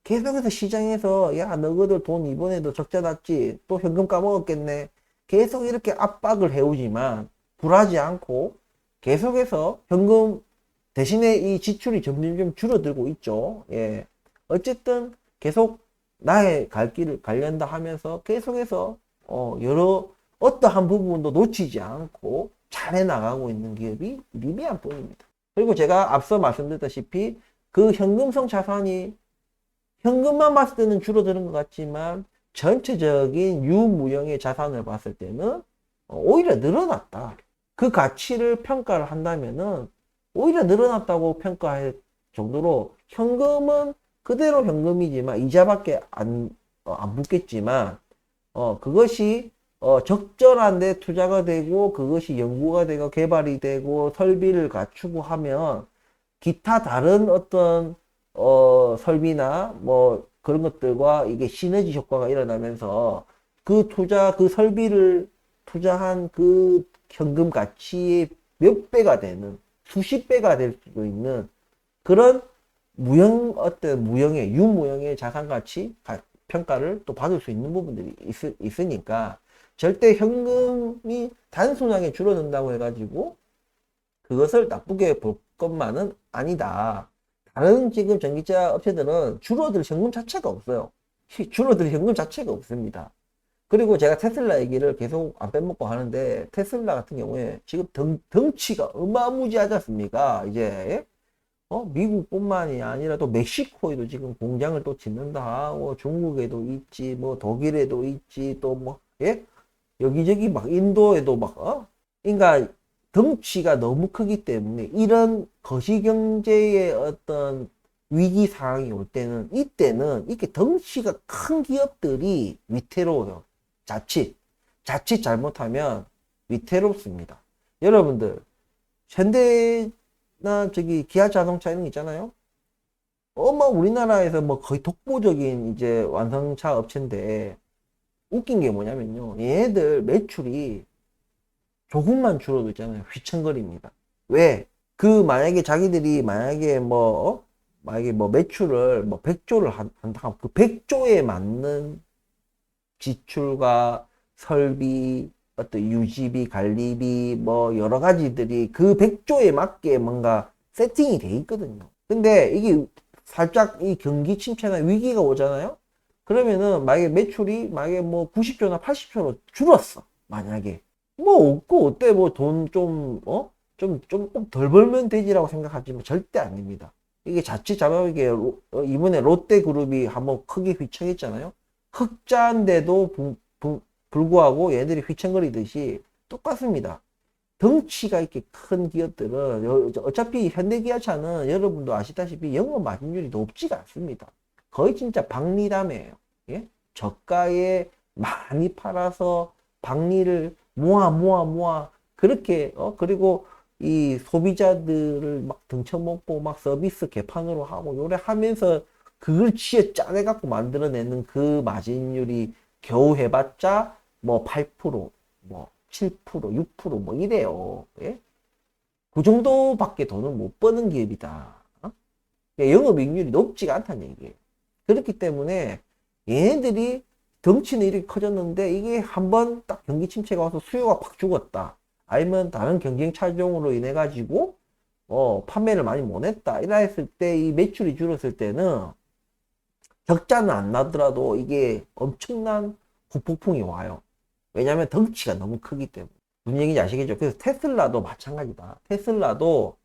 계속해서 시장에서, 야 너희들 돈 이번에도 적자 났지, 또 현금 까먹었겠네, 계속 이렇게 압박을 해오지만 굴하지 않고 계속해서 현금 대신에 이 지출이 점점 줄어들고 있죠. 예. 어쨌든 계속 나의 갈 길을 가련다 하면서 계속해서 어떠한 부분도 놓치지 않고 잘 해나가고 있는 기업이 리비안 뿐입니다. 그리고 제가 앞서 말씀드렸다시피 그 현금성 자산이 현금만 봤을 때는 줄어드는 것 같지만 전체적인 유무형의 자산을 봤을 때는 오히려 늘어났다. 그 가치를 평가를 한다면은 오히려 늘어났다고 평가할 정도로, 현금은 그대로 현금이지만 이자밖에 안 붙겠지만, 그것이 적절한 데 투자가 되고 그것이 연구가 되고 개발이 되고 설비를 갖추고 하면 기타 다른 어떤 설비나 뭐 그런 것들과 이게 시너지 효과가 일어나면서 그 설비를 투자한 그 현금 가치의 몇 배가 되는, 수십 배가 될 수도 있는 그런 유무형의 자산 가치 평가를 또 받을 수 있는 부분들이 있으니까, 절대 현금이 단순하게 줄어든다고 해가지고 그것을 나쁘게 볼 것만은 아니다. 다른 지금 전기차 업체들은 줄어들 현금 자체가 없어요. 줄어들 현금 자체가 없습니다. 그리고 제가 테슬라 얘기를 계속 안 빼먹고 하는데, 테슬라 같은 경우에 지금 덩치가 어마무지하지 않습니까? 이제 미국뿐만이 아니라 또 멕시코에도 지금 공장을 또 짓는다. 중국에도 있지, 뭐 독일에도 있지, 또 뭐, 예? 여기저기 막 인도에도 막, 그러니까 덩치가 너무 크기 때문에 이런 거시경제의 어떤 위기 상황이 올 때는 이때는 이렇게 덩치가 큰 기업들이 위태로워요. 자칫 잘못하면 위태롭습니다. 여러분들 현대나 저기 기아 자동차 이런 거 있잖아요. 우리나라에서 뭐 거의 독보적인 이제 완성차 업체인데 웃긴 게 뭐냐면요. 얘네들 매출이 조금만 줄어도 있잖아요. 휘청거립니다. 왜? 만약에 자기들이 만약에 뭐 매출을 뭐 100조를 한다. 그 100조에 맞는 지출과 설비, 어떤 유지비, 관리비, 뭐 여러 가지들이 그 100조에 맞게 뭔가 세팅이 돼 있거든요. 근데 이게 살짝 이 경기 침체나 위기가 오잖아요. 그러면은 만약에 뭐 90조나 80조로 줄었어. 만약에 뭐 없고 어때 뭐 돈 좀 조금 덜 벌면 되지라고 생각하지만 절대 아닙니다. 이게 자칫 잘못하게 이번에 롯데그룹이 한번 크게 휘청했잖아요. 흑자인데도 불구하고 얘들이 휘청거리듯이 똑같습니다. 덩치가 이렇게 큰 기업들은 어차피 현대기아차는 여러분도 아시다시피 영업 마진율이 높지가 않습니다. 거의 진짜 박리담이에요. 예? 저가에 많이 팔아서 박리를 모아 그렇게 그리고 이 소비자들을 막 등쳐먹고 막 서비스 개판으로 하고 요래 하면서 그걸 지어 짜내 갖고 만들어내는 그 마진율이 겨우 해봤자 뭐 8%, 뭐 7%, 6%뭐 이래요. 예? 그 정도밖에 돈을 못 버는 기업이다. 영업이익률이 높지가 않다는 얘기예요. 그렇기 때문에 얘네들이 덩치는 이렇게 커졌는데 이게 한번 딱 경기 침체가 와서 수요가 팍 죽었다. 아니면 다른 경쟁 차종으로 인해 가지고 판매를 많이 못했다. 이라 했을 때 이 매출이 줄었을 때는 적자는 안 나더라도 이게 엄청난 후폭풍이 와요. 왜냐하면 덩치가 너무 크기 때문에. 무슨 얘기인지 아시겠죠? 그래서 테슬라도 마찬가지다. 테슬라도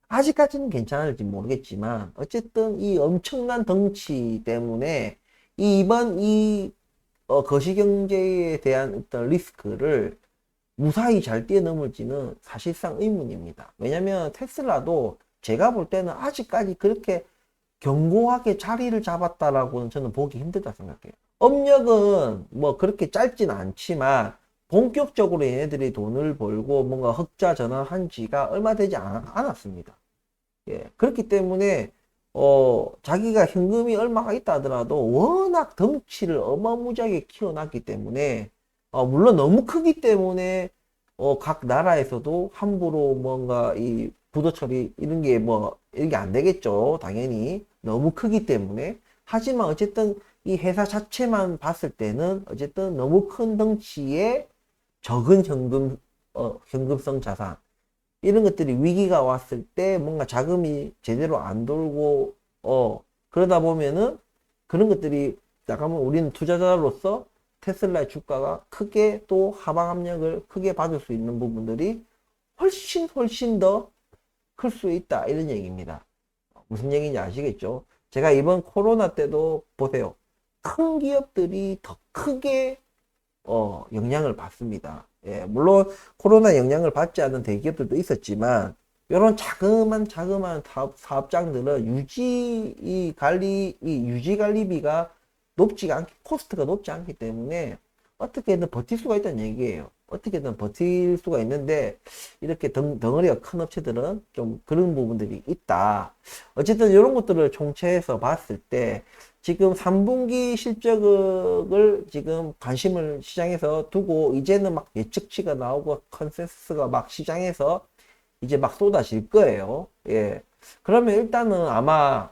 아직까지는 괜찮을지 모르겠지만 어쨌든 이 엄청난 덩치 때문에 이번 거시경제에 대한 어떤 리스크를 무사히 잘 뛰어넘을지는 사실상 의문입니다. 왜냐면 테슬라도 제가 볼 때는 아직까지 그렇게 견고하게 자리를 잡았다라고는 저는 보기 힘들다 생각해요. 업력은 뭐 그렇게 짧진 않지만 본격적으로 얘네들이 돈을 벌고 뭔가 흑자 전환한 지가 얼마 되지 않았습니다. 예, 그렇기 때문에 자기가 현금이 얼마가 있다 하더라도 워낙 덩치를 어마무지하게 키워놨기 때문에 물론 너무 크기 때문에 각 나라에서도 함부로 뭔가 이 부도 처리 이런 게 뭐 이런 게 안 되겠죠. 당연히 너무 크기 때문에. 하지만 어쨌든 이 회사 자체만 봤을 때는 어쨌든 너무 큰 덩치의 적은 현금성 자산 이런 것들이 위기가 왔을 때 뭔가 자금이 제대로 안 돌고 그러다 보면은 그런 것들이 잠깐만 우리는 투자자로서 테슬라의 주가가 크게 또 하방 압력을 크게 받을 수 있는 부분들이 훨씬 더 클 수 있다 이런 얘기입니다. 무슨 얘기인지 아시겠죠? 제가 이번 코로나 때도 보세요. 큰 기업들이 더 크게 영향을 받습니다. 예, 물론 코로나 영향을 받지 않는 대기업들도 있었지만 이런 자그만 사업장들은 유지 관리비가 높지가 않기 코스트가 높지 않기 때문에 어떻게든 버틸 수가 있다는 얘기예요. 어떻게든 버틸 수가 있는데 이렇게 덩어리가 큰 업체들은 좀 그런 부분들이 있다. 어쨌든 이런 것들을 총체해서 봤을 때 지금 3분기 실적을 지금 관심을 시장에서 두고 이제는 막 예측치가 나오고 컨센서스가 막 시장에서 이제 막 쏟아질 거예요. 예. 그러면 일단은 아마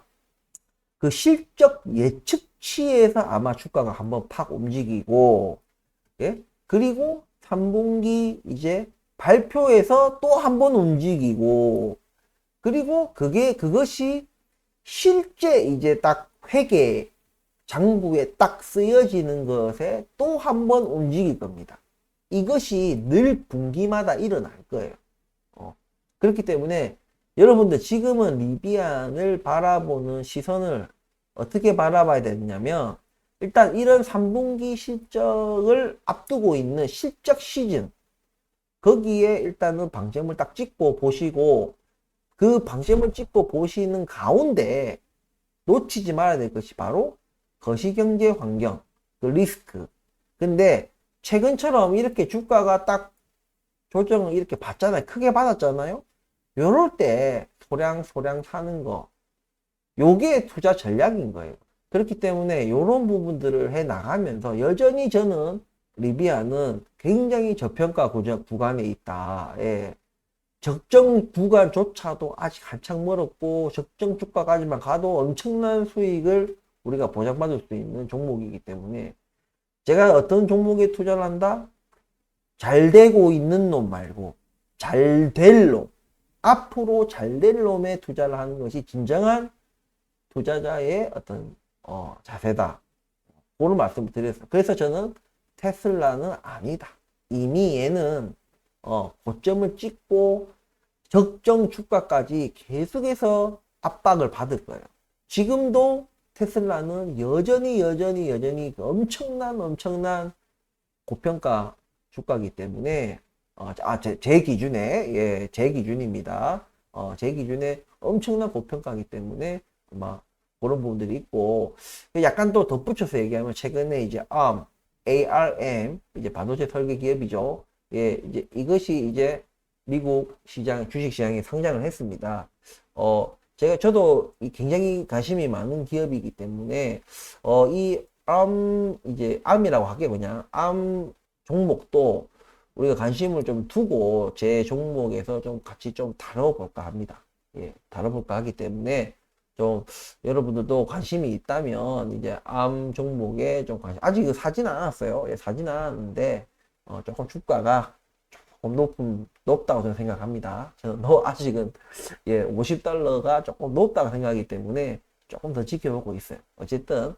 그 실적 예측치에서 아마 주가가 한번 팍 움직이고, 예. 그리고 3분기 이제 발표에서 또 한번 움직이고, 그리고 그것이 실제 이제 딱 회계 장부에 딱 쓰여지는 것에 또 한 번 움직일 겁니다. 이것이 늘 분기마다 일어날 거예요. 그렇기 때문에 여러분들 지금은 리비안을 바라보는 시선을 어떻게 바라봐야 되냐면 일단 이런 3분기 실적을 앞두고 있는 실적 시즌 거기에 일단은 방점을 딱 찍고 보시고 그 방점을 찍고 보시는 가운데 놓치지 말아야 될 것이 바로 거시경제 환경, 그 리스크. 근데 최근처럼 이렇게 주가가 딱 조정을 이렇게 받잖아요. 크게 받았잖아요. 요럴 때 소량 사는 거. 요게 투자 전략인 거예요. 그렇기 때문에 요런 부분들을 해 나가면서 여전히 저는 리비아는 굉장히 저평가 구간에 있다. 예. 적정 구간조차도 아직 한창 멀었고 적정 주가까지만 가도 엄청난 수익을 우리가 보장받을 수 있는 종목이기 때문에 제가 어떤 종목에 투자를 한다? 잘 되고 있는 놈 말고 잘 될 놈, 앞으로 잘 될 놈에 투자를 하는 것이 진정한 투자자의 어떤 자세다. 그런 말씀을 드렸어요. 그래서 저는 테슬라는 아니다. 이미 얘는 고점을 찍고 적정 주가까지 계속해서 압박을 받을 거예요. 지금도 테슬라는 여전히 엄청난 고평가 주가이기 때문에 제 기준에 제 기준입니다. 제 기준에 엄청난 고평가이기 때문에 막 그런 부분들이 있고 약간 또 덧붙여서 얘기하면 최근에 이제 ARM 이제 반도체 설계 기업이죠. 예, 이제 이것이 이제 미국 시장 주식 시장에 상장을 했습니다. 저도 굉장히 관심이 많은 기업이기 때문에 이 이제 암이라고 하게 그냥 암 종목도 우리가 관심을 좀 두고 제 종목에서 좀 같이 좀 다뤄볼까 합니다. 예, 다뤄볼까 하기 때문에 좀 여러분들도 관심이 있다면 이제 암 종목에 좀 아직 사지는 않았어요. 예, 사지는 않았는데 조금 주가가 조금 높다고 저는 생각합니다. 저는 아직은 예, $50가 조금 높다고 생각하기 때문에 조금 더 지켜보고 있어요. 어쨌든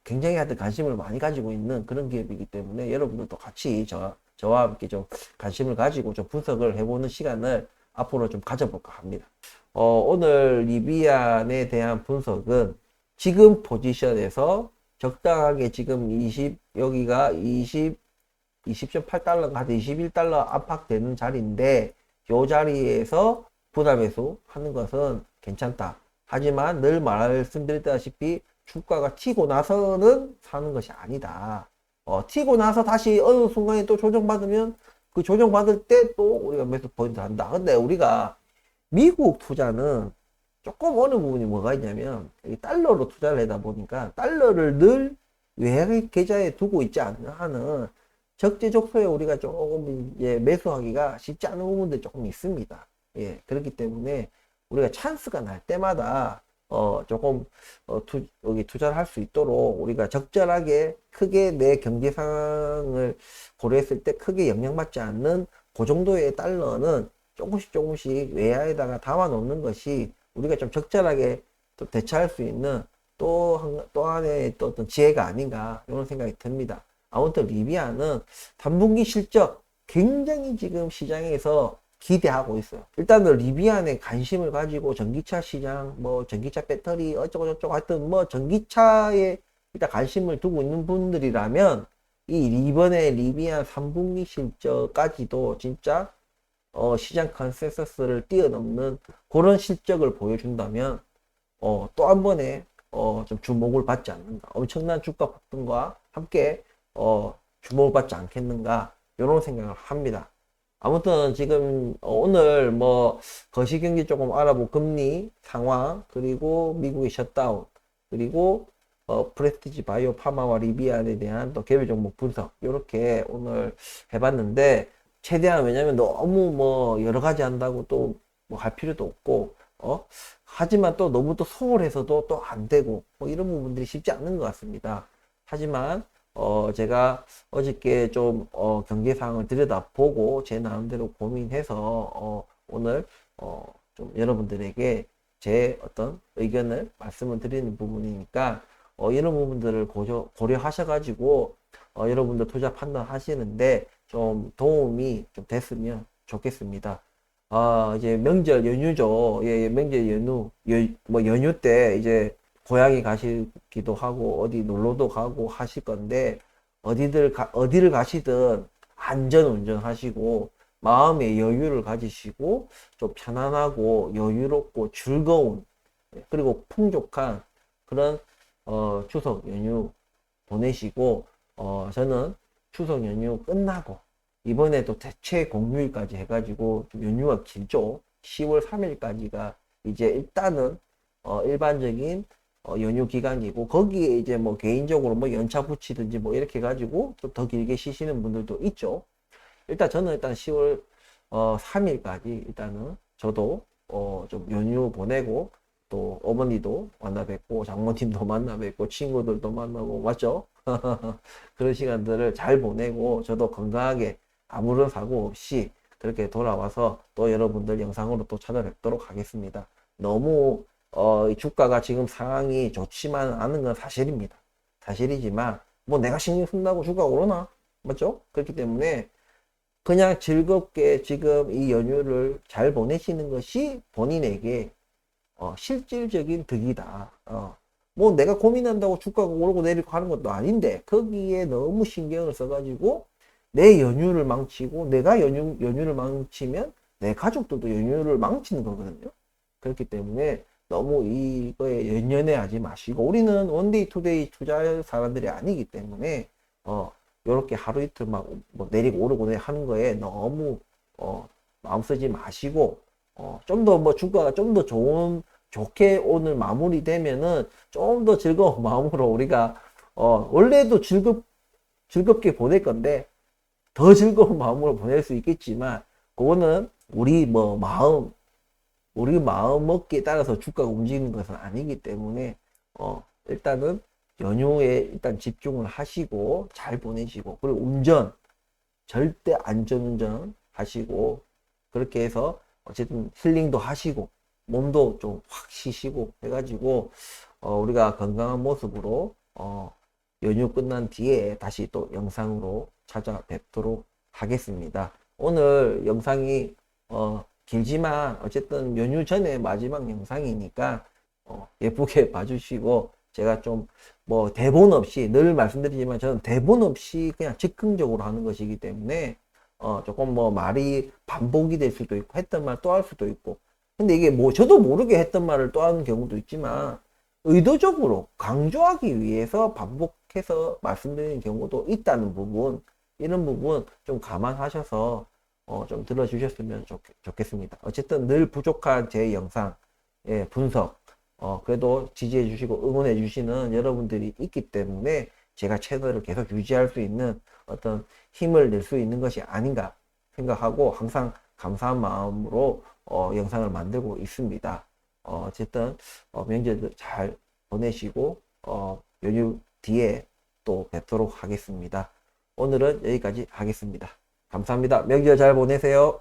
굉장히 하여튼 관심을 많이 가지고 있는 그런 기업이기 때문에 여러분들도 같이 저와 함께 좀 관심을 가지고 좀 분석을 해보는 시간을 앞으로 좀 가져볼까 합니다. 오늘 리비안에 대한 분석은 지금 포지션에서 적당하게 지금 여기가 20.8달러가 한 21달러 안팎되는 자리인데 이 자리에서 부담 매수 하는 것은 괜찮다. 하지만 늘 말씀드렸다시피 주가가 튀고 나서는 사는 것이 아니다. 튀고 나서 다시 어느 순간에 또 조정받으면 그 조정받을 때 또 우리가 매수 포인트 한다. 근데 우리가 미국 투자는 조금 어느 부분이 뭐가 있냐면 달러로 투자를 하다 보니까 달러를 늘 외화 계좌에 두고 있지 않는 한은 적재적소에 우리가 조금 이제 매수하기가 쉽지 않은 부분들이 조금 있습니다. 예, 그렇기 때문에 우리가 찬스가 날 때마다 조금 여기 투자를 할 수 있도록 우리가 적절하게 크게 내 경제 상황을 고려했을 때 크게 영향받지 않는 그 정도의 달러는 조금씩 외야에다가 담아 놓는 것이 우리가 좀 적절하게 또 대처할 수 있는 또 하나의 또 어떤 지혜가 아닌가 이런 생각이 듭니다. 아무튼 리비아는 단분기 실적 굉장히 지금 시장에서 기대하고 있어요. 일단은 리비안에 관심을 가지고 전기차 시장, 뭐 전기차 배터리 어쩌고저쩌고 하여튼 뭐 전기차에 일단 관심을 두고 있는 분들이라면 이번에 리비안 3분기 실적까지도 진짜 시장 컨센서스를 뛰어넘는 그런 실적을 보여준다면 또 한 번에 좀 주목을 받지 않는가, 엄청난 주가 폭등과 함께 주목을 받지 않겠는가 이런 생각을 합니다. 아무튼 지금 오늘 뭐 거시경기 조금 알아보고 금리 상황 그리고 미국의 셧다운 그리고 프레스티지 바이오 파마와 리비안에 대한 또 개별 종목 분석 이렇게 오늘 해봤는데 최대한 왜냐면 너무 뭐 여러 가지 한다고 또 뭐 할 필요도 없고 하지만 또 너무 또 소홀해서도 또 안 되고 뭐 이런 부분들이 쉽지 않는 것 같습니다. 하지만 제가 어저께 좀 경제 상황을 들여다보고 제 나름대로 고민해서 오늘 좀 여러분들에게 제 어떤 의견을 말씀을 드리는 부분이니까 이런 부분들을 고려하셔가지고 여러분들 투자 판단하시는데 좀 도움이 좀 됐으면 좋겠습니다. 이제 명절 연휴죠. 예, 예, 명절 연휴, 뭐 연휴 때 이제 고향에 가시기도 하고 어디 놀러도 가고 하실 건데 어디를 가시든 안전 운전하시고 마음의 여유를 가지시고 좀 편안하고 여유롭고 즐거운 그리고 풍족한 그런 추석 연휴 보내시고 저는 추석 연휴 끝나고 이번에 또 대체 공휴일까지 해가지고 좀 연휴가 길죠. 10월 3일까지가 이제 일단은 일반적인 연휴 기간이고 거기에 이제 뭐 개인적으로 뭐 연차 붙이든지 뭐 이렇게 해가지고 좀 더 길게 쉬시는 분들도 있죠. 일단 저는 일단 10월 3일까지 일단은 저도 좀 연휴 보내고 또 어머니도 만나 뵙고 장모님도 만나 뵙고 친구들도 만나고 맞죠? 그런 시간들을 잘 보내고 저도 건강하게 아무런 사고 없이 그렇게 돌아와서 또 여러분들 영상으로 또 찾아뵙도록 하겠습니다. 너무 이 주가가 지금 상황이 좋지만 않은 건 사실입니다. 사실이지만 뭐 내가 신경 쓴다고 주가가 오르나? 맞죠? 그렇기 때문에 그냥 즐겁게 지금 이 연휴를 잘 보내시는 것이 본인에게 실질적인 득이다. 뭐 내가 고민한다고 주가가 오르고 내리고 하는 것도 아닌데 거기에 너무 신경을 써가지고 내 연휴를 망치고 내가 연휴를 망치면 내 가족들도 연휴를 망치는 거거든요. 그렇기 때문에 너무 이거에 연연해 하지 마시고 우리는 원데이 투데이 투자할 사람들이 아니기 때문에 요렇게 하루 이틀 막 뭐 내리고 오르고 하는 거에 너무 마음 쓰지 마시고 좀 더 뭐 주가가 좀 더 좋게 오늘 마무리되면은 좀 더 즐거운 마음으로 우리가 원래도 즐겁게 보낼 건데 더 즐거운 마음으로 보낼 수 있겠지만 그거는 우리 마음 먹기에 따라서 주가가 움직이는 것은 아니기 때문에 일단은 연휴에 일단 집중을 하시고 잘 보내시고 그리고 운전 절대 안전운전 하시고 그렇게 해서 어쨌든 힐링도 하시고 몸도 좀 확 쉬시고 해가지고 우리가 건강한 모습으로 연휴 끝난 뒤에 다시 또 영상으로 찾아뵙도록 하겠습니다. 오늘 영상이 길지만 어쨌든 연휴 전에 마지막 영상이니까 예쁘게 봐주시고 제가 좀 뭐 대본 없이 늘 말씀드리지만 저는 대본 없이 그냥 즉흥적으로 하는 것이기 때문에 조금 뭐 말이 반복이 될 수도 있고 했던 말 또 할 수도 있고 근데 이게 뭐 저도 모르게 했던 말을 또 하는 경우도 있지만 의도적으로 강조하기 위해서 반복해서 말씀드리는 경우도 있다는 부분 이런 부분 좀 감안하셔서 좀 들어주셨으면 좋겠습니다. 어쨌든 늘 부족한 제 영상 분석 그래도 지지해 주시고 응원해 주시는 여러분들이 있기 때문에 제가 채널을 계속 유지할 수 있는 어떤 힘을 낼 수 있는 것이 아닌가 생각하고 항상 감사한 마음으로 영상을 만들고 있습니다. 어쨌든 명절 잘 보내시고 연휴 뒤에 또 뵙도록 하겠습니다. 오늘은 여기까지 하겠습니다. 감사합니다. 명절 잘 보내세요.